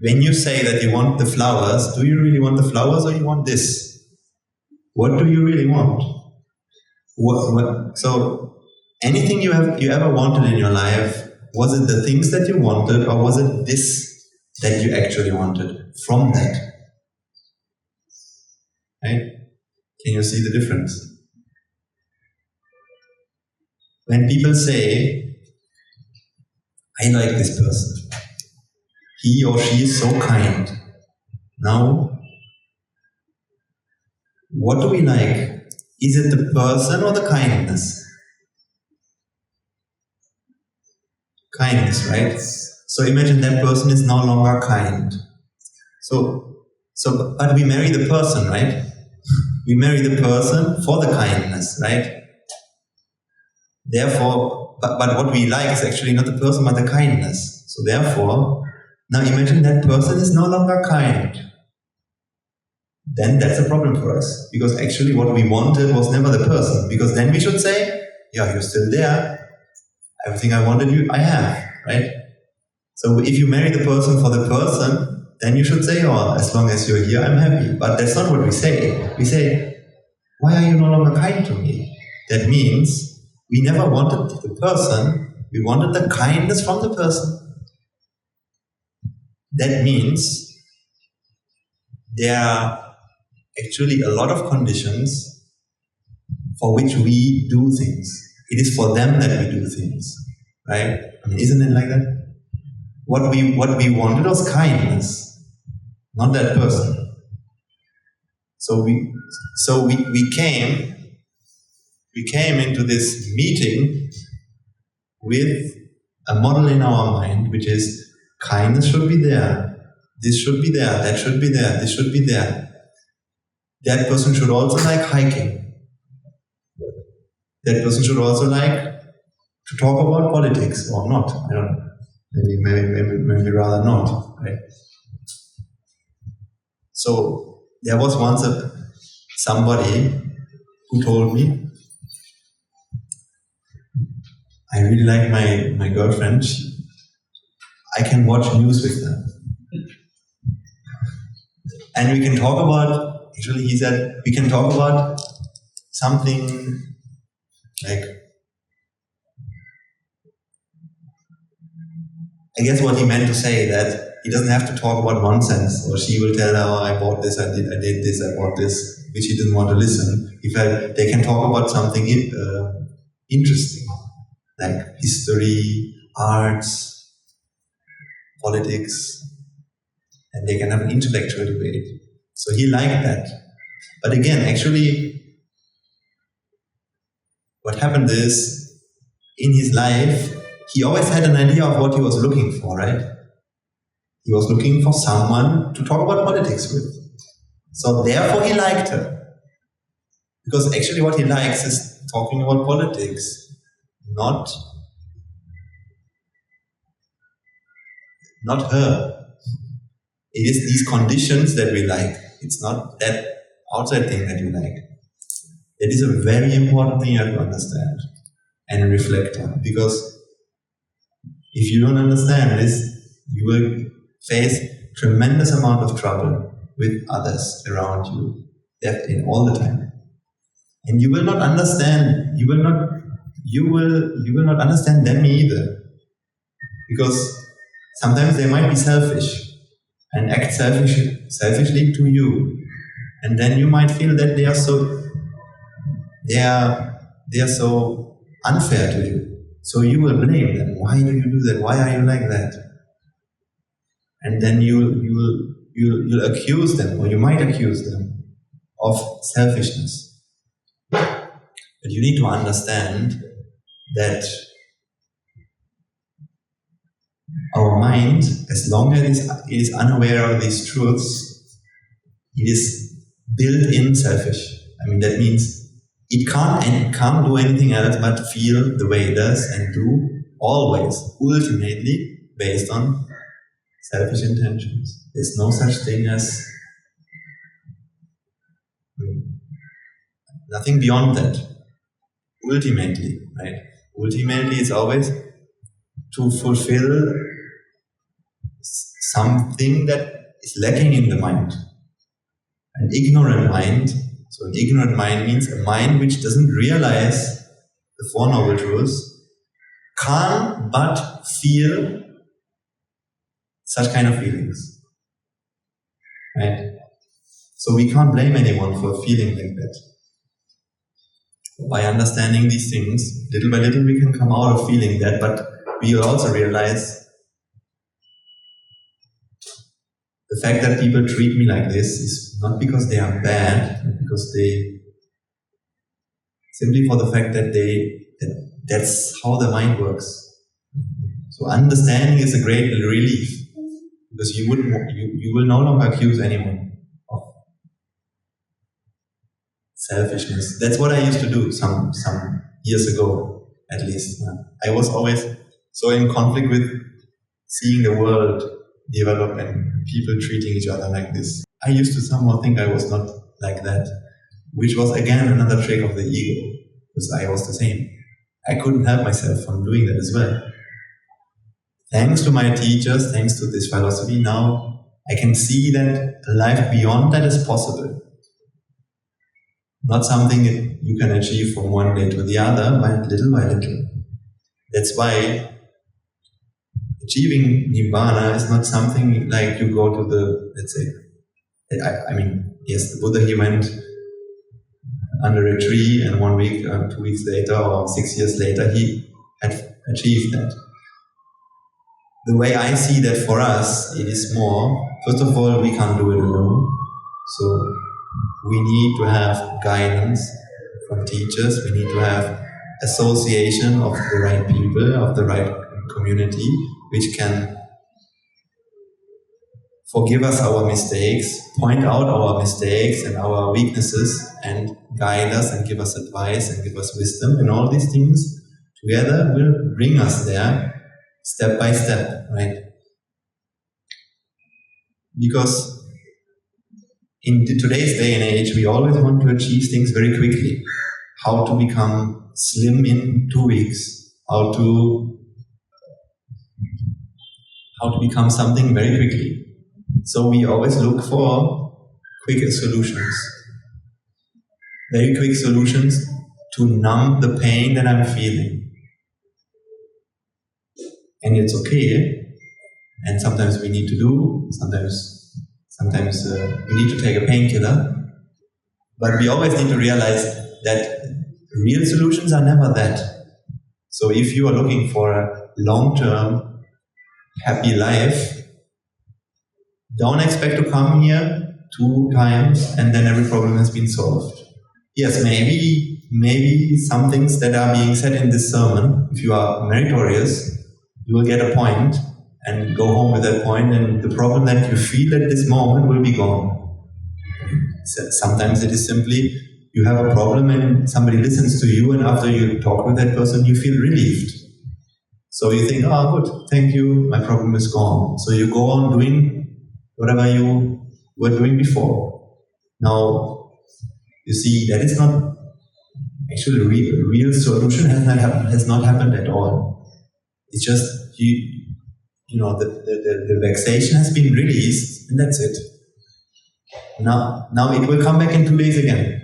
when you say that you want the flowers, do you really want the flowers or you want this? What do you really want? So, anything you ever wanted in your life, was it the things that you wanted or was it this that you actually wanted from that? Right? Can you see the difference? When people say, I like this person, he or she is so kind. Now, what do we like? Is it the person or the kindness? Kindness, right? So imagine that person is no longer kind. But we marry the person, right? We marry the person for the kindness, right? Therefore, but what we like is actually not the person but the kindness. So therefore, now imagine that person is no longer kind. Then that's a problem for us. Because actually what we wanted was never the person. Because then we should say, yeah, you're still there. Everything I wanted, I have, right? So if you marry the person for the person, then you should say, oh, as long as you're here, I'm happy. But that's not what we say. We say, why are you no longer kind to me? That means we never wanted the person, we wanted the kindness from the person. That means there are actually a lot of conditions for which we do things. It is for them that we do things, right? I mean, isn't it like that? What we wanted was kindness, not that person. So we came into this meeting with a model in our mind, which is kindness should be there, this should be there, that should be there, this should be there. That person should also like hiking. That person should also like to talk about politics, or not. I don't know. Maybe rather not, right? So there was once somebody who told me, I really like my girlfriend. I can watch news with her. And we can talk about, actually he said, we can talk about something like, I guess what he meant to say that he doesn't have to talk about nonsense, or she will tell her, oh, I bought this, I did this, I bought this, which he didn't want to listen. He felt they can talk about something interesting, like history, arts, politics, and they can have an intellectual debate. So he liked that. But again, actually, what happened is, in his life, he always had an idea of what he was looking for, right? He was looking for someone to talk about politics with. So therefore he liked her. Because actually what he likes is talking about politics, not her. It is these conditions that we like. It's not that outside thing that you like. That is a very important thing you have to understand and reflect on. Because if you don't understand this, you will face tremendous amount of trouble with others around you, all the time. And you will not understand, you will not understand them either. Because sometimes they might be selfish and act selfishly to you. And then you might feel that they are so unfair to you. So you will blame them. Why do you do that? Why are you like that? And then you'll accuse them, or you might accuse them of selfishness. But you need to understand that our mind, as long as it is unaware of these truths, it is built-in selfish. I mean, that means it can't do anything else but feel the way it does and do always, ultimately, based on selfish intentions. There's no such thing as nothing beyond that. Ultimately, right? Ultimately, it's always to fulfill something that is lacking in the mind. An ignorant mind. So an ignorant mind means a mind which doesn't realize the Four Noble Truths, can't but feel such kind of feelings. Right? So we can't blame anyone for feeling like that. By understanding these things, little by little we can come out of feeling that, but we will also realize the fact that people treat me like this is not because they are bad, but because simply for the fact that that's how the mind works. So understanding is a great relief, because you will no longer accuse anyone of selfishness. That's what I used to do some years ago, at least. I was always so in conflict with seeing the world develop and people treating each other like this. I used to somehow think I was not like that, which was again another trick of the ego, because I was the same. I couldn't help myself from doing that as well. Thanks to my teachers, thanks to this philosophy, now I can see that a life beyond that is possible. Not something that you can achieve from one day to the other, but little by little. That's why achieving Nibbāna is not something like you go to the, let's say, I mean, yes, the Buddha, he went under a tree and 1 week, 2 weeks later or 6 years later, he had achieved that. The way I see that for us, it is more, first of all, we can't do it alone. So we need to have guidance from teachers, we need to have association of the right people, of the right community, which can forgive us our mistakes, point out our mistakes and our weaknesses, and guide us and give us advice and give us wisdom. And all these things together will bring us there step by step, right? Because in today's day and age, we always want to achieve things very quickly. How to become slim in 2 weeks, how to become something very quickly. So we always look for quicker solutions. Very quick solutions to numb the pain that I'm feeling. And it's okay. And sometimes we need to do, sometimes we need to take a painkiller. But we always need to realize that real solutions are never that. So if you are looking for a long-term happy life, don't expect to come here 2 times and then every problem has been solved. Yes, maybe some things that are being said in this sermon, if you are meritorious, you will get a point and go home with that point, and the problem that you feel at this moment will be gone. Sometimes it is simply you have a problem and somebody listens to you, and after you talk with that person, you feel relieved. So you think, oh, good, thank you, my problem is gone. So you go on doing whatever you were doing before. Now, you see, that is not actually a real solution. Has not happened at all. It's just the vexation has been released, and that's it. Now it will come back in 2 days again,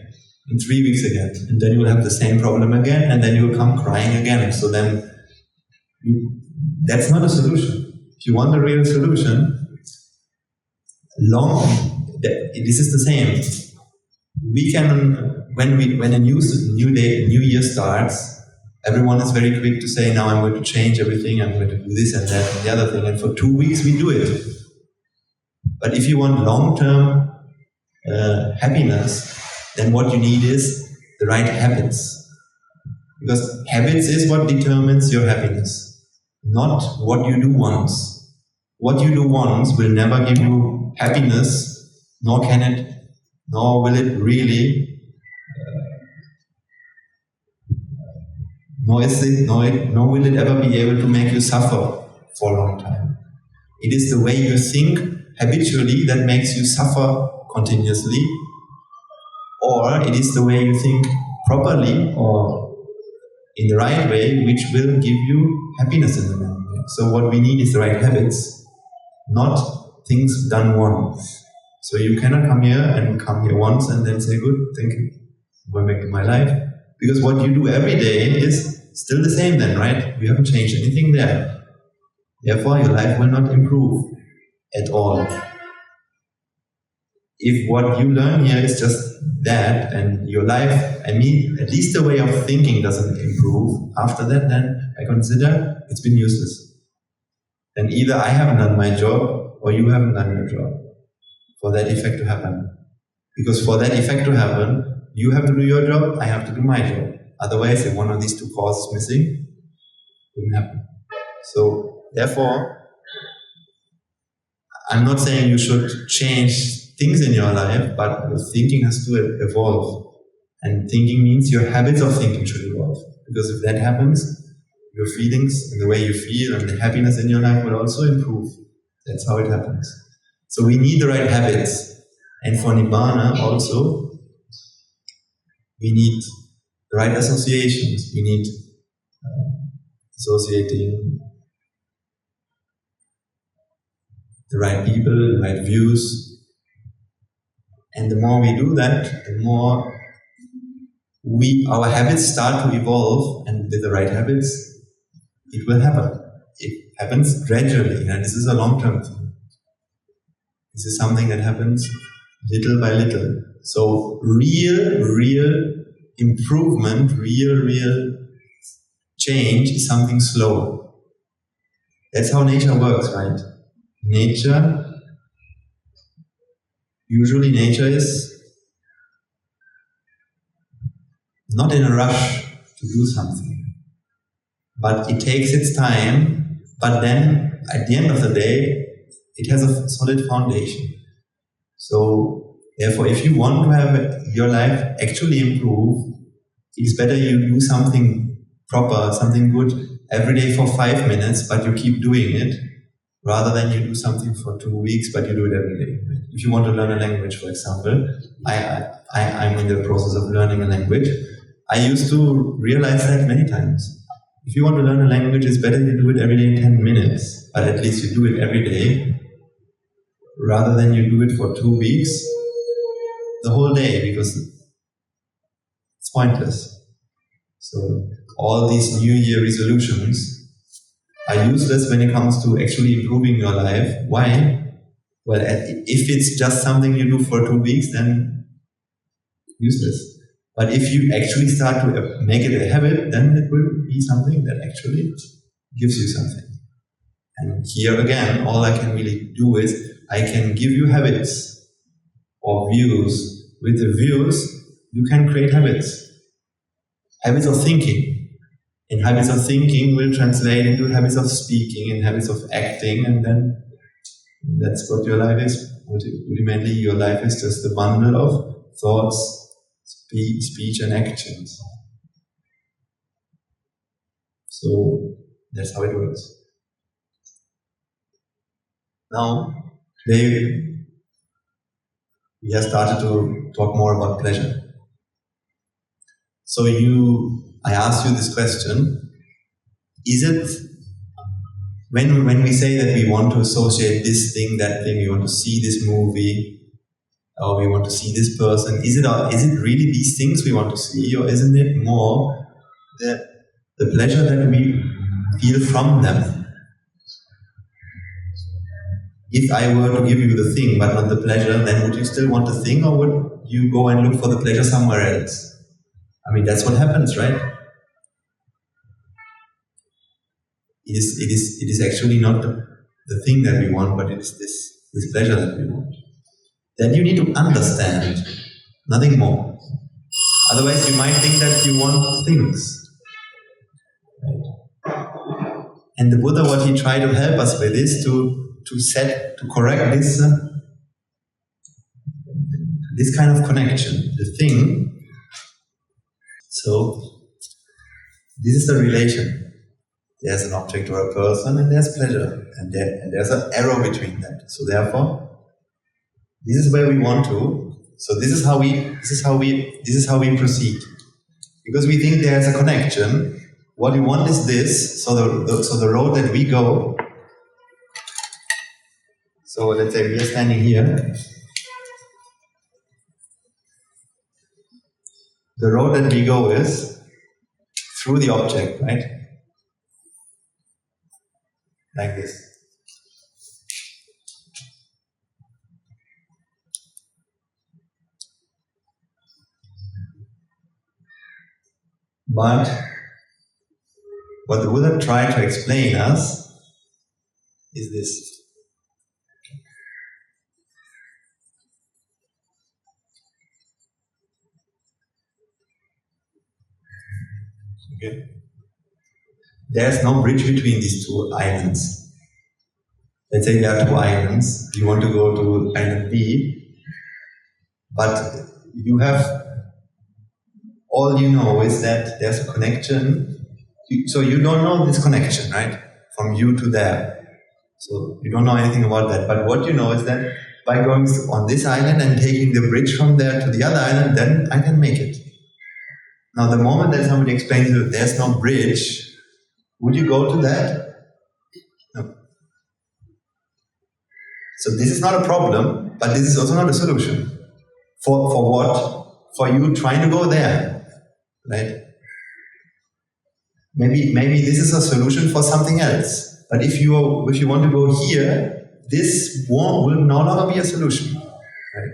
in 3 weeks again, and then you will have the same problem again, and then you will come crying again. So then, that's not a solution. If you want a real solution, this is the same. We can, when a new year starts, everyone is very quick to say, now I'm going to change everything, I'm going to do this and that and the other thing, and for 2 weeks we do it. But if you want long-term happiness, then what you need is the right habits. Because habits is what determines your happiness, not what you do once. What you do once will never give you happiness, nor will it really, nor will it ever be able to make you suffer for a long time. It is the way you think habitually that makes you suffer continuously, or it is the way you think properly or in the right way which will give you happiness in the long way. So what we need is the right habits, not things done once. So you cannot come here once and then say, good, thank you, I'm going back to my life. Because what you do every day is still the same then, right? You haven't changed anything there. Therefore, your life will not improve at all. If what you learn here is just that, and your life, at least the way of thinking doesn't improve, after that, then I consider it's been useless. Then either I haven't done my job, or you haven't done your job for that effect to happen. Because for that effect to happen, you have to do your job, I have to do my job. Otherwise, if one of these two causes is missing, it wouldn't happen. So, therefore, I'm not saying you should change things in your life, but your thinking has to evolve. And thinking means your habits of thinking should evolve. Because if that happens, your feelings and the way you feel and the happiness in your life will also improve. That's how it happens. So we need the right habits. And for Nibbāna also, we need the right associations. We need associating the right people, the right views. And the more we do that, the more our habits start to evolve, and with the right habits, it will happen. It happens gradually, and this is a long-term thing. This is something that happens little by little. So real improvement, real change is something slow. That's how nature works, right? Usually nature is not in a rush to do something. But it takes its time, but then at the end of the day, it has a solid foundation. So, therefore, if you want to have your life actually improve, it's better you do something proper, something good every day for 5 minutes, but you keep doing it, rather than you do something for 2 weeks, but you do it every day. If you want to learn a language, for example, I'm in the process of learning a language. I used to realize that many times. If you want to learn a language, it's better you do it every day in 10 minutes, but at least you do it every day, rather than you do it for 2 weeks, the whole day, because it's pointless. So all these New Year resolutions are useless when it comes to actually improving your life. Why? Well, if it's just something you do for 2 weeks, then useless. But if you actually start to make it a habit, then it will be something that actually gives you something. And here again, all I can really do is, I can give you habits or views. With the views, you can create habits. Habits of thinking. And habits of thinking will translate into habits of speaking and habits of acting, and then that's what your life is. Ultimately, your life is just a bundle of thoughts, speech and actions. So that's how it works. Now, today we have started to talk more about pleasure. So I asked you this question: is it when we say that we want to associate this thing, that thing, we want to see this movie, or we want to see this person, is it really these things we want to see, or isn't it more the pleasure that we feel from them? If I were to give you the thing but not the pleasure, then would you still want the thing, or would you go and look for the pleasure somewhere else? I mean, that's what happens, right? It is actually not the thing that we want, but it is this pleasure that we want. Then you need to understand, Nothing more. Otherwise, you might think that you want things. Right? And the Buddha, what he tried to help us with is to correct this kind of connection, the thing. So, this is the relation. There's an object or a person, and there's pleasure, and there's an arrow between that. So therefore, this is where we want to. So this is how we proceed. Because we think there's a connection. What we want is this. So the road that we go. So let's say we are standing here. The road that we go is through the object, right? Like this. But what the Buddha tried to explain us is this. Okay. There's no bridge between these two islands. Let's say there are two islands. You want to go to island B, but you have, all you know is that there's a connection. So you don't know this connection, right? From you to there. So you don't know anything about that. But what you know is that by going on this island and taking the bridge from there to the other island, then I can make it. Now the moment that somebody explains to you there's no bridge, would you go to that? No. So this is not a problem, but this is also not a solution. For what? For you trying to go there. Right? Maybe this is a solution for something else. But if you want to go here, this will no longer be a solution. Right?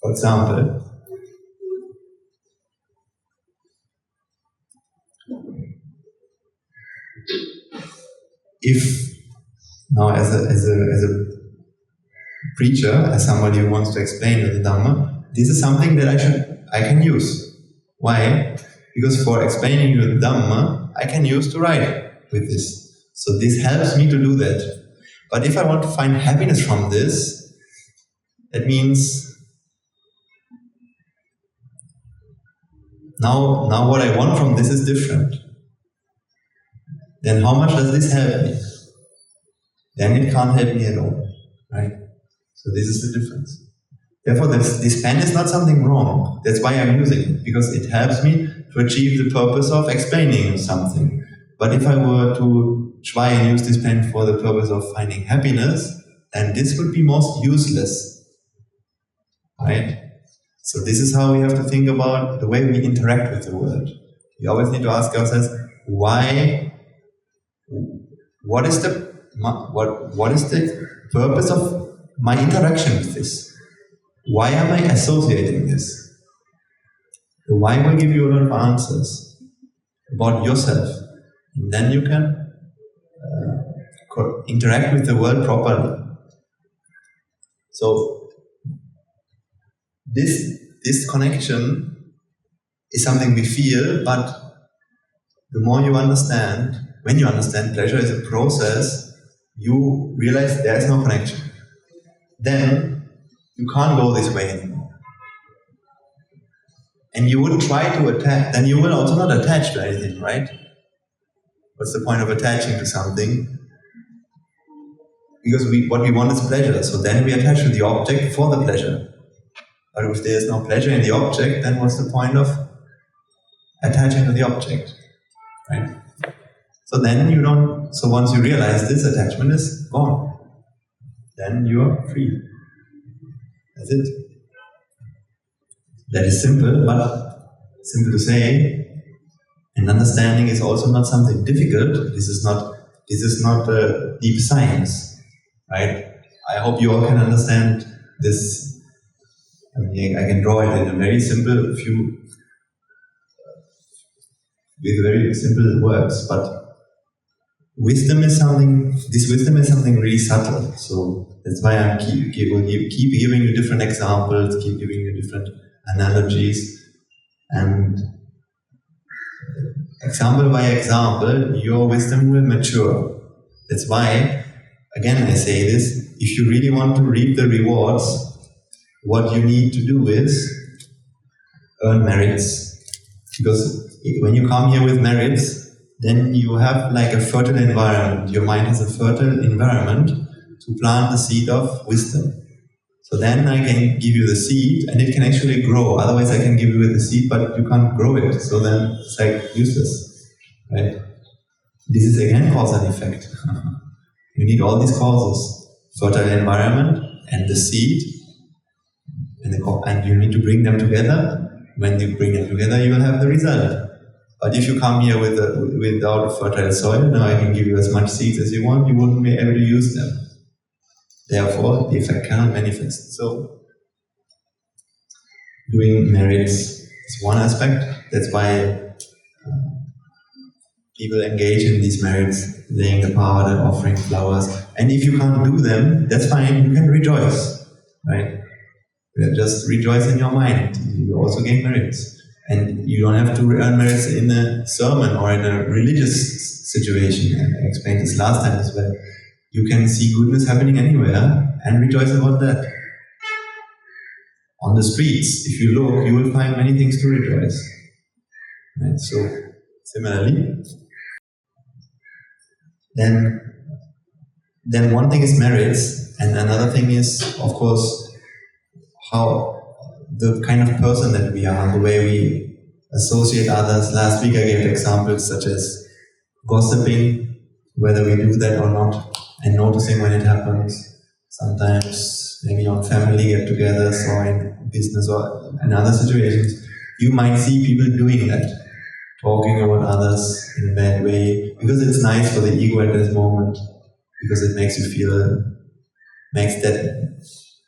For example, if now as a preacher, as somebody who wants to explain the Dhamma, this is something that I can use. Why? Because for explaining the Dhamma, I can use to write with this. So this helps me to do that. But if I want to find happiness from this, that means now what I want from this is different. Then how much does this help me? Then it can't help me at all. Right? So this is the difference. Therefore, this pen is not something wrong. That's why I'm using it, because it helps me to achieve the purpose of explaining something. But if I were to try and use this pen for the purpose of finding happiness, then this would be most useless. Right? So this is how we have to think about the way we interact with the world. We always need to ask ourselves, why? What is the purpose of my interaction with this? Why am I associating this? The why will give you a lot of answers about yourself. And then you can interact with the world properly. So this connection is something we feel, but the more you understand, when you understand pleasure is a process, you realize there is no connection. Then you can't go this way anymore. And you would try to attach, then you will also not attach to anything, right? What's the point of attaching to something? Because what we want is pleasure, so then we attach to the object for the pleasure. But if there is no pleasure in the object, then what's the point of attaching to the object? Right? So then so once you realize this attachment is gone, then you are free. That's it. That is simple, but simple to say. And understanding is also not something difficult. This is not deep science, right? I hope you all can understand this. I mean, I can draw it in a very simple with very simple words, but this wisdom is something really subtle. So that's why I keep giving you different examples, keep giving you different analogies, and example by example, your wisdom will mature. That's why, again I say this, if you really want to reap the rewards, what you need to do is earn merits. Because when you come here with merits, then you have like a fertile environment. Your mind has a fertile environment to plant the seed of wisdom. So then I can give you the seed and it can actually grow. Otherwise I can give you the seed but you can't grow it. So then it's like useless, right? This is again cause and effect. You need all these causes. Fertile environment and the seed, and you need to bring them together. When you bring them together, you will have the result. But if you come here without a fertile soil, now I can give you as much seeds as you want, you wouldn't be able to use them. Therefore, the effect cannot manifest. So, doing merits is one aspect. That's why people engage in these merits, laying the powder, offering flowers. And if you can't do them, that's fine, you can rejoice, right? Just rejoice in your mind. You also gain merits. And you don't have to earn merits in a sermon or in a religious situation. I explained this last time as well. You can see goodness happening anywhere and rejoice about that. On the streets, if you look, you will find many things to rejoice. Right? So, similarly, then one thing is merits, and another thing is, of course, how the kind of person that we are, the way we associate others. Last week I gave examples such as gossiping, whether we do that or not, and noticing when it happens. Sometimes, maybe on family get-togethers or in business or in other situations, you might see people doing that, talking about others in a bad way, because it's nice for the ego at this moment, because it makes makes that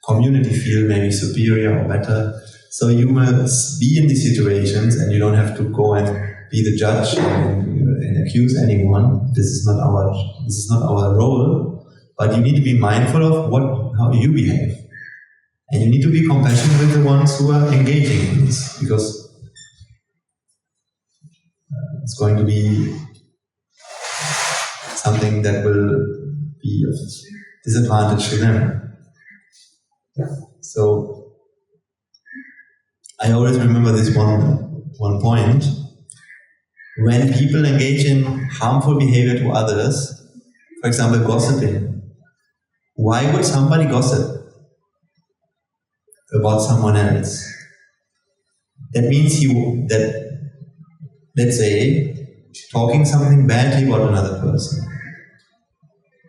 community feel maybe superior or better. So you must be in these situations and you don't have to go and be the judge and accuse anyone. This is not our role, but you need to be mindful of how you behave. And you need to be compassionate with the ones who are engaging in this, because it's going to be something that will be of disadvantage to them. So I always remember this one point. When people engage in harmful behavior to others, for example gossiping, why would somebody gossip about someone else? That means let's say, talking something badly about another person.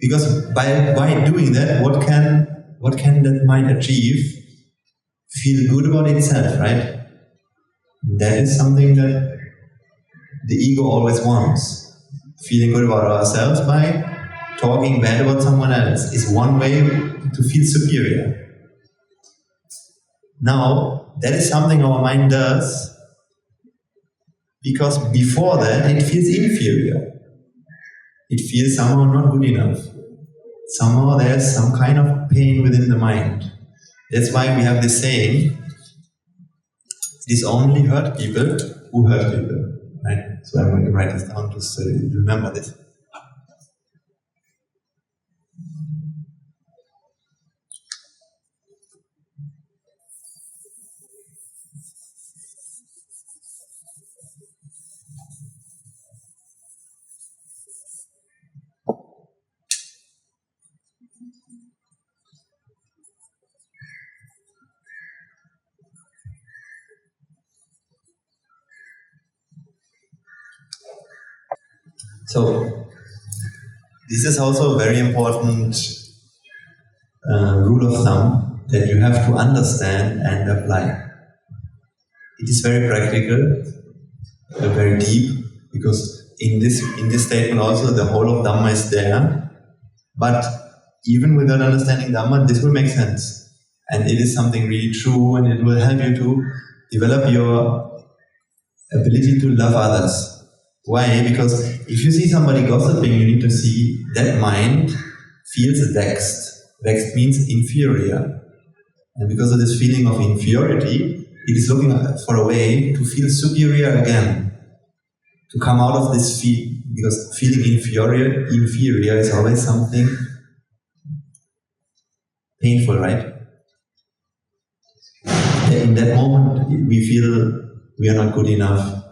Because by doing that, what can that mind achieve? Feel good about itself, right? That is something that the ego always wants. Feeling good about ourselves by talking bad about someone else is one way to feel superior. Now, that is something our mind does because before that it feels inferior. It feels somehow not good enough. Somehow there's some kind of pain within the mind. That's why we have this saying, it is only hurt people who hurt people. Right? So I'm going to write this down just so you remember this. So, this is also a very important rule of thumb that you have to understand and apply. It is very practical, very deep, because in this statement also the whole of Dhamma is there. But even without understanding Dhamma, this will make sense. And it is something really true, and it will help you to develop your ability to love others. Why? Because if you see somebody gossiping, you need to see that mind feels vexed. Vexed means inferior. And because of this feeling of inferiority, it is looking for a way to feel superior again. To come out of this because feeling inferior is always something painful, right? In that moment, we feel we are not good enough.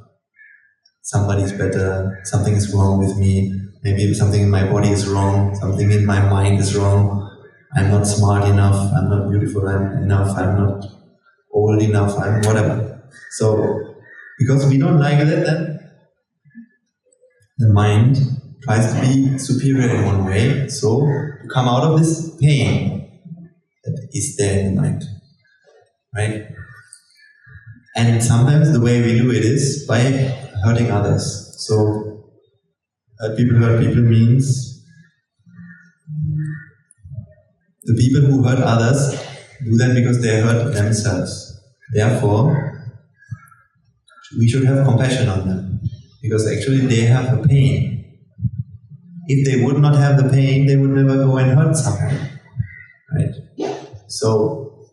Somebody's better. Something is wrong with me. Maybe something in my body is wrong. Something in my mind is wrong. I'm not smart enough. I'm not beautiful enough. I'm not old enough. I'm whatever. So, because we don't like that, then the mind tries to be superior in one way. So, to come out of this pain that is there in the mind. Right? And sometimes the way we do it is by hurting others. So, hurt people means the people who hurt others do that because they hurt themselves. Therefore, we should have compassion on them because actually they have a pain. If they would not have the pain, they would never go and hurt someone. Right? So,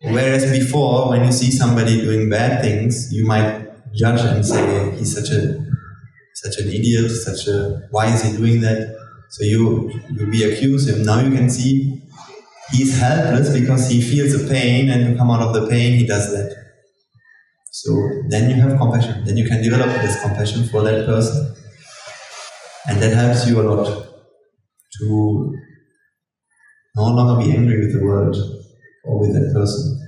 whereas before, when you see somebody doing bad things, you might judge and say, he's such an idiot, why is he doing that? So you be accused him. Now you can see he's helpless because he feels a pain, and to come out of the pain, he does that. So then you have compassion. Then you can develop this compassion for that person. And that helps you a lot to no longer be angry with the world or with that person.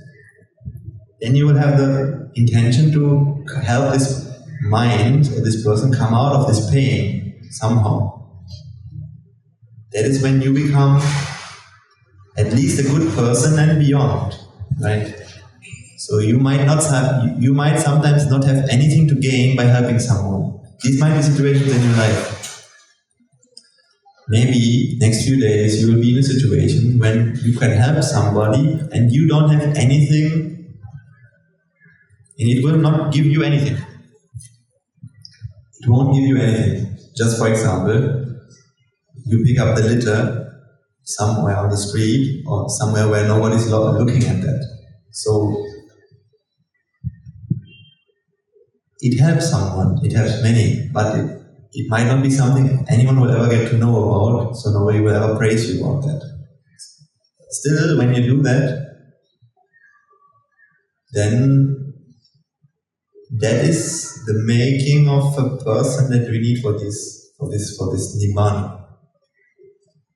Then you will have the intention to help this mind or this person come out of this pain somehow. That is when you become at least a good person and beyond, right? So you might sometimes not have anything to gain by helping someone. These might be situations in your life. Maybe next few days you will be in a situation when you can help somebody and you don't have anything, and it will not give you anything. It won't give you anything. Just for example, you pick up the litter somewhere on the street or somewhere where nobody's looking at that. So it helps someone, it helps many, but it might not be something anyone will ever get to know about, so nobody will ever praise you about that. Still, when you do that, then that is the making of a person that we need for this Nibbāna.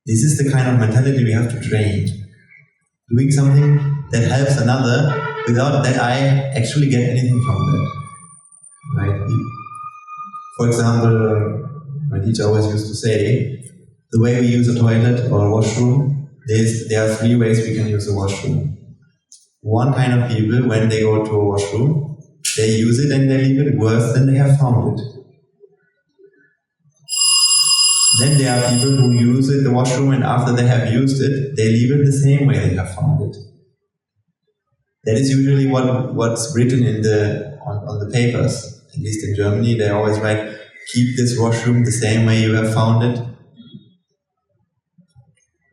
This is the kind of mentality we have to train. Doing something that helps another without that I actually get anything from that. Right? For example, my teacher always used to say, the way we use a toilet or a washroom, there are 3 ways we can use a washroom. One kind of people, when they go to a washroom, they use it and they leave it worse than they have found it. Then there are people who use the washroom, and after they have used it, they leave it the same way they have found it. That is usually what's written on the papers. At least in Germany, they always write, keep this washroom the same way you have found it.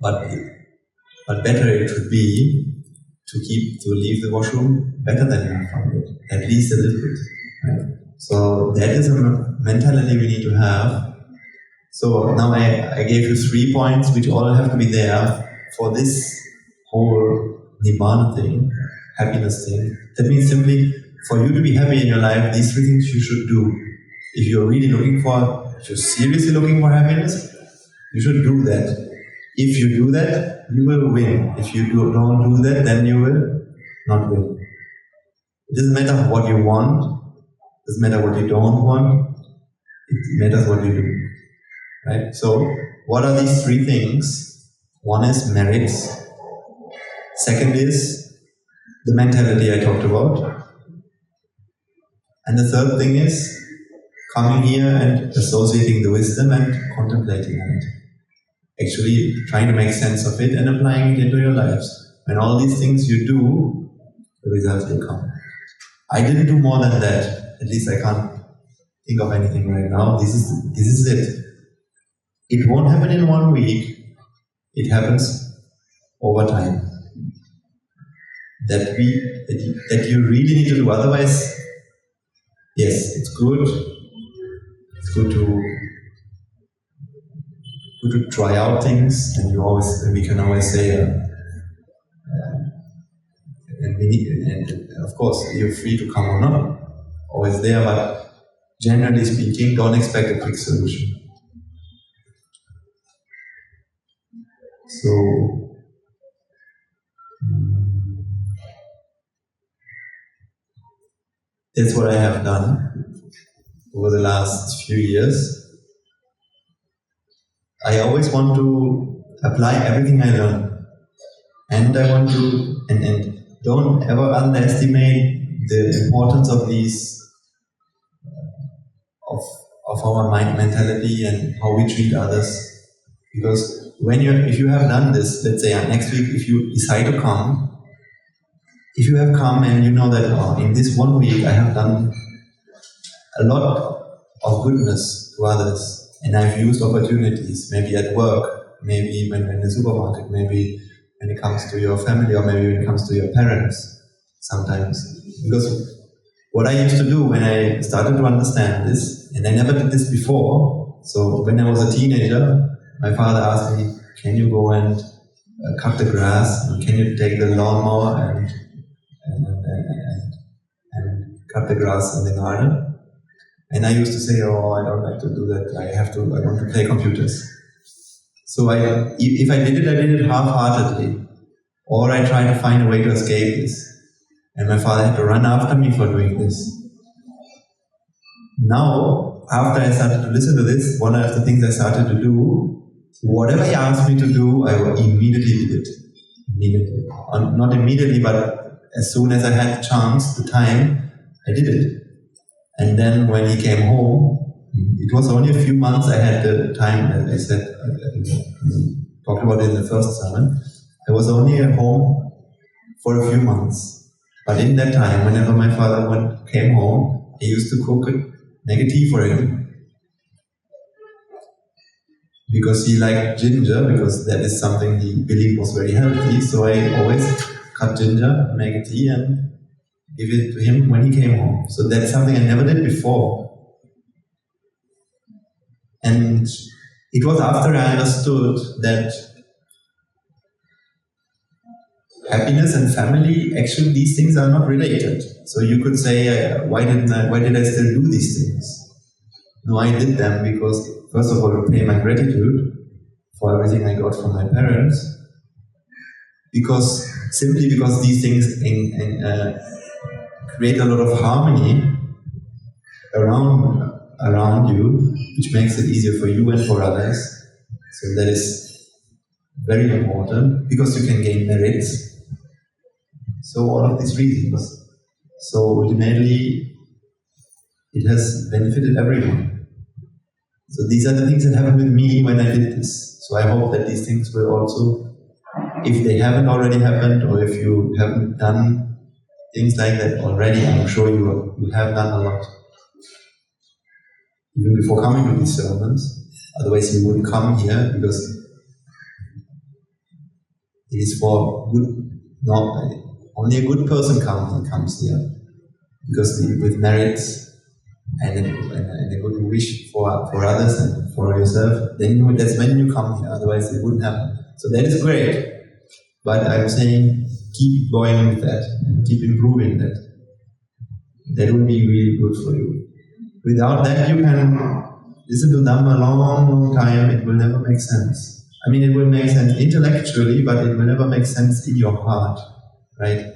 But better it would be to leave the washroom better than you have found it, at least a little bit. Right? So that is a mentality we need to have. So now I gave you 3 points which all have to be there for this whole Nibbāna thing, happiness thing. That means simply, for you to be happy in your life, these 3 things you should do. If you're seriously looking for happiness, you should do that. If you do that, you will win. If you don't do that, then you will not win. It doesn't matter what you want, it doesn't matter what you don't want, it matters what you do. Right? So, what are these 3 things? One is merits. Second is the mentality I talked about. And the third thing is coming here and associating the wisdom and contemplating on it. Actually trying to make sense of it and applying it into your lives. When all these things you do, the results will come. I didn't do more than that. At least I can't think of anything right now. This is it. It won't happen in 1 week. It happens over time. That you really need to do. Otherwise, yes, it's good. It's good to try out things, and we can always say, and of course you're free to come or not, always there. But generally speaking, don't expect a quick solution. So that's what I have done over the last few years. I always want to apply everything I learn, and I want to, and don't ever underestimate the importance of these, of our mind mentality and how we treat others. Because if you have done this, let's say next week, if you decide to come, if you have come and you know that in this 1 week I have done a lot of goodness to others, and I've used opportunities, maybe at work, maybe when in the supermarket, maybe when it comes to your family, or maybe when it comes to your parents, sometimes. Because what I used to do when I started to understand this, and I never did this before, so when I was a teenager, my father asked me, can you go and cut the grass, and can you take the lawnmower and cut the grass in the garden? And I used to say, I don't like to do that, I want to play computers. So if I did it half-heartedly, or I tried to find a way to escape this. And my father had to run after me for doing this. Now, after I started to listen to this, one of the things I started to do, whatever he asked me to do, I immediately did it. Immediately. Not immediately, but as soon as I had the chance, the time, I did it. And then when he came home, it was only a few months I had the time, as I said, I talked about it in the first sermon. I was only at home for a few months. But in that time, whenever my father came home, I used to cook make a tea for him. Because he liked ginger, because that is something he believed was very healthy. So I always cut ginger, make a tea, and give it to him when he came home. So that's something I never did before. And it was after I understood that happiness and family, actually these things are not related. So you could say, why did I still do these things? No, I did them because, first of all, to pay my gratitude for everything I got from my parents. Simply because these things create a lot of harmony around you, which makes it easier for you and for others. So that is very important, because you can gain merits. So all of these reasons. So ultimately, it has benefited everyone. So these are the things that happened with me when I did this. So I hope that these things will also, if they haven't already happened, or if you haven't done things like that already, I'm sure you have done a lot. Even before coming to these sermons, otherwise you wouldn't come here, because it is for good, only a good person comes here, because with merits and a good wish for others and for yourself, then that's when you come here, otherwise it wouldn't happen. So that is great, but I'm saying keep going with that, and keep improving that. That will be really good for you. Without that, you can listen to Dhamma a long time, it will never make sense. I mean, it will make sense intellectually, but it will never make sense in your heart, right?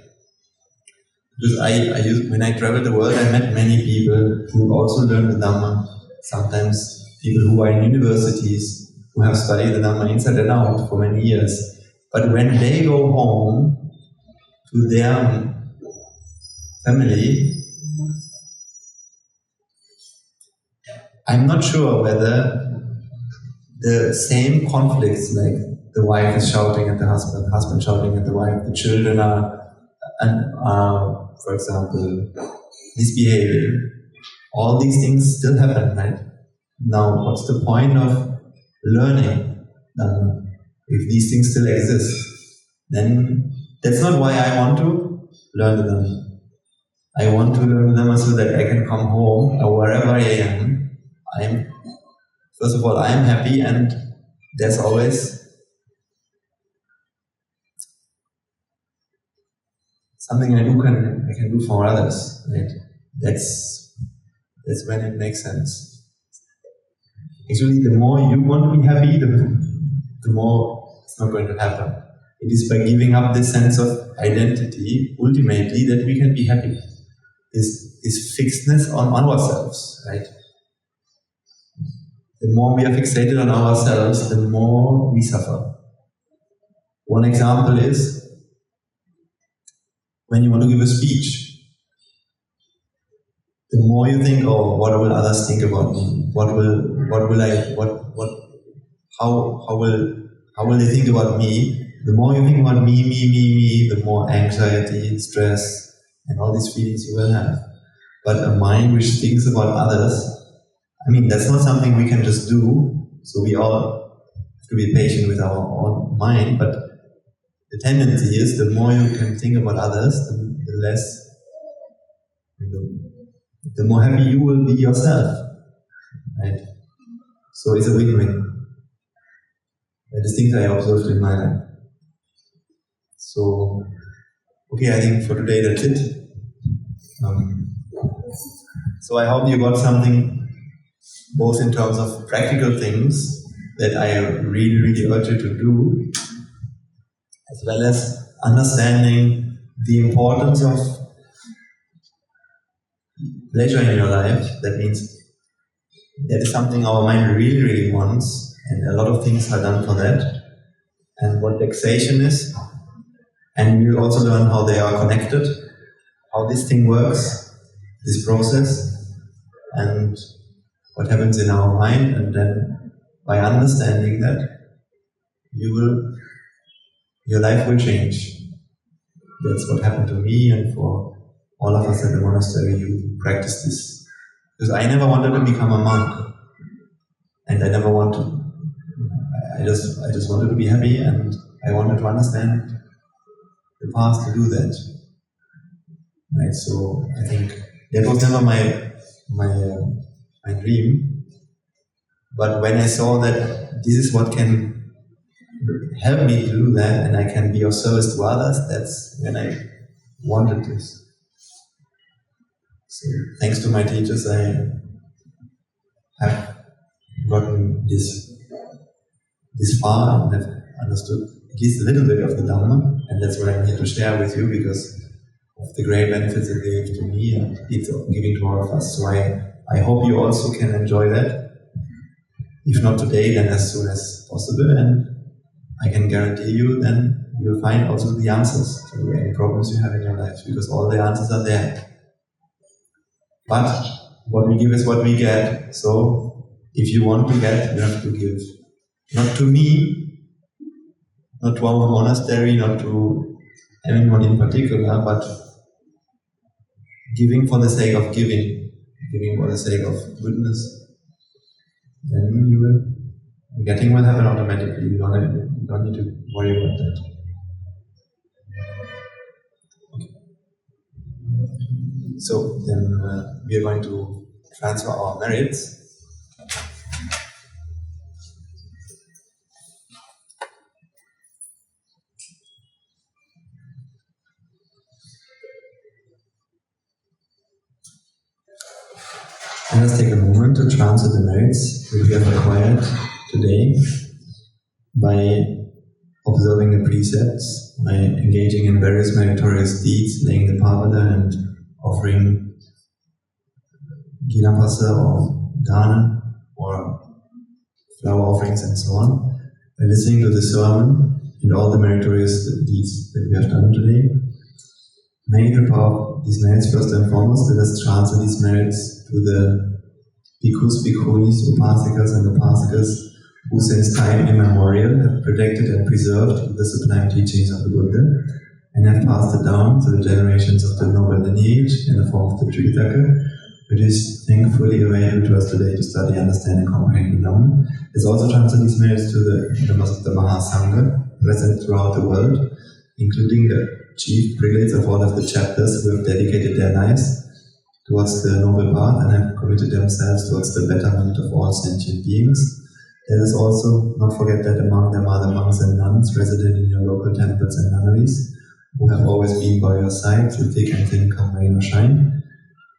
Because when I traveled the world, I met many people who also learned the Dhamma. Sometimes people who are in universities, who have studied the Dhamma inside and out for many years. But when they go home to their family, I'm not sure whether the same conflicts, like the wife is shouting at the husband shouting at the wife, the children are, for example, misbehaving, all these things still happen, right? Now, what's the point of learning Dhamma if these things still exist? Then that's not why I want to learn the Dhamma. I want to learn the Dhamma so that I can come home or wherever I am. First of all, I am happy, and there's always something I can do for others, right? That's when it makes sense. Actually, the more you want to be happy, the more it's not going to happen. It is by giving up this sense of identity, ultimately, that we can be happy. This fixedness on ourselves, right? The more we are fixated on ourselves, the more we suffer. One example is when you want to give a speech. The more you think, oh, what will others think about me? How will they think about me? The more you think about me, the more anxiety, stress, and all these feelings you will have. But a mind which thinks about others, that's not something we can just do, so we all have to be patient with our own mind, but the tendency is the more you can think about others, the more happy you will be yourself, right? So it's a win-win. That is things I observed in my life. So, okay, I think for today that's it. So I hope you got something both in terms of practical things that I really, really urge you to do, as well as understanding the importance of pleasure in your life. That means that is something our mind really, really wants, and a lot of things are done for that. And what vexation is, and we'll also learn how they are connected, how this thing works, this process, and what happens in our mind. And then by understanding that, your life will change. That's what happened to me, and for all of us at the monastery who practice this. Because I never wanted to become a monk, and I never wanted. I just wanted to be happy, and I wanted to understand the path to do that. Right. So I think that was never my dream. But when I saw that this is what can help me to do that, and I can be of service to others, that's when I wanted this. So thanks to my teachers, I have gotten this far and have understood at least a little bit of the Dhamma, and that's what I'm here to share with you because of the great benefits it gave to me and it's giving to all of us. So I hope you also can enjoy that. If not today, then as soon as possible, and I can guarantee you then you'll find also the answers to any problems you have in your life, because all the answers are there. But what we give is what we get. So if you want to get, you have to give. Not to me, not to our monastery, not to anyone in particular, but giving for the sake of giving for the sake of goodness. Then getting will happen automatically. You don't need to worry about that. Okay. So then we are going to transfer our merits. Let us take a moment to transfer the merits that we have acquired today by observing the precepts, by engaging in various meritorious deeds, laying the pavada and offering ginapasa or dana or flower offerings and so on, by listening to the sermon and all the meritorious deeds that we have done today. May the power of these merits, first and foremost, let us transfer these merits to the bhikkhus, bhikkhunis, upasikas and upasikas who since time immemorial have protected and preserved the sublime teachings of the Buddha and have passed it down to the generations of the noble lineage in the form of the Tritaka, which is thankfully available to us today to study, understand, and comprehend the Dhamma. It's also transferred these merits to the members of the Mahasangha present throughout the world, including the chief prelates of all of the chapters who have dedicated their lives towards the noble path and have committed themselves towards the betterment of all sentient beings. Let us also not forget that among them are the monks and nuns resident in your local temples and nunneries, who have always been by your side through thick and thin, come rain or shine.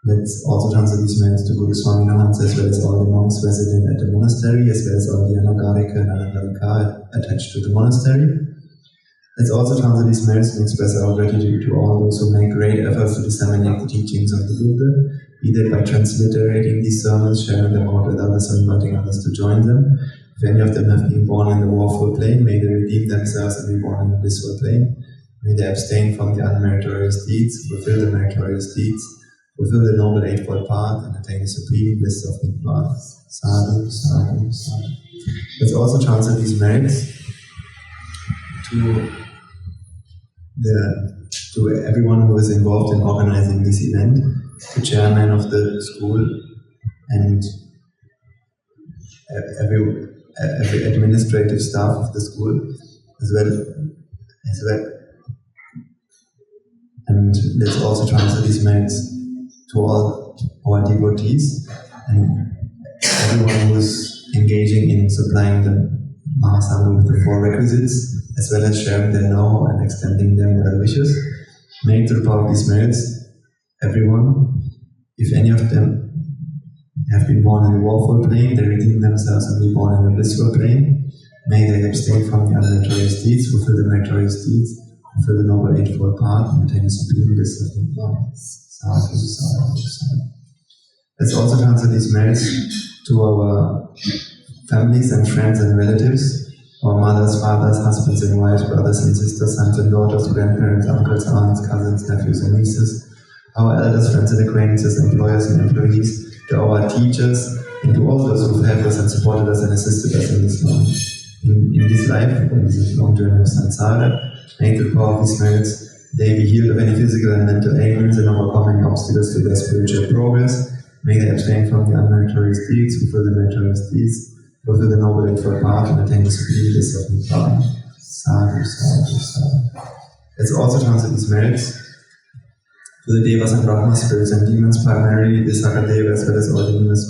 Let's also transfer these merits to Guru Swami Nahamsa, as well as all the monks resident at the monastery, as well as all the Anagarika and Anagarika attached to the monastery. Let's also transfer these merits and express our gratitude to all those who make great efforts to disseminate the teachings of the Buddha, be that by transliterating these sermons, sharing them out with others, or inviting others to join them. If any of them have been born in the warful plane, may they redeem themselves and be born in the blissful plane. May they abstain from the unmeritorious deeds, fulfill the meritorious deeds, fulfill the noble eightfold path, and attain the supreme bliss of Nibbāna. Sadhu, sadhu, sadhu. Let's also transfer these merits to everyone who is involved in organizing this event, the chairman of the school, and every administrative staff of the school, as well. And let's also transfer these merits to all our devotees and everyone who is engaging in supplying the Mahasangha with the 4 requisites, as well as sharing their know and extending their well wishes. May through the power of these merits, everyone, if any of them have been born in the warful plane, they redeem themselves and be born in the blissful plane. May they abstain from the unmeritorious deeds, fulfill the meritorious deeds, fulfill the noble eightfold path, and attain the supreme bliss of Nibbāna. Sadhu, sadhu, sadhu. Let's also transfer these merits to our families and friends and relatives, our mothers, fathers, husbands and wives, brothers and sisters, sons and daughters, grandparents, uncles, aunts, cousins, nephews and nieces, our elders, friends and acquaintances, employers and employees, to our teachers, and to all those who have helped us and supported us and assisted us in this long journey of samsara. May through the power of these merits, they be healed of any physical and mental ailments and overcome any obstacles to their spiritual progress. May they abstain from the unmeritorious deeds, fulfill the meritorious deeds, fulfill the noble eightfold path, and attain the supreme bliss of Nibbāna. Sadhu, sadhu, sadhu. Let's also transfer these merits to the Devas and Brahmas, spirits and demons, primarily the Sakadeva, as well as all the numerous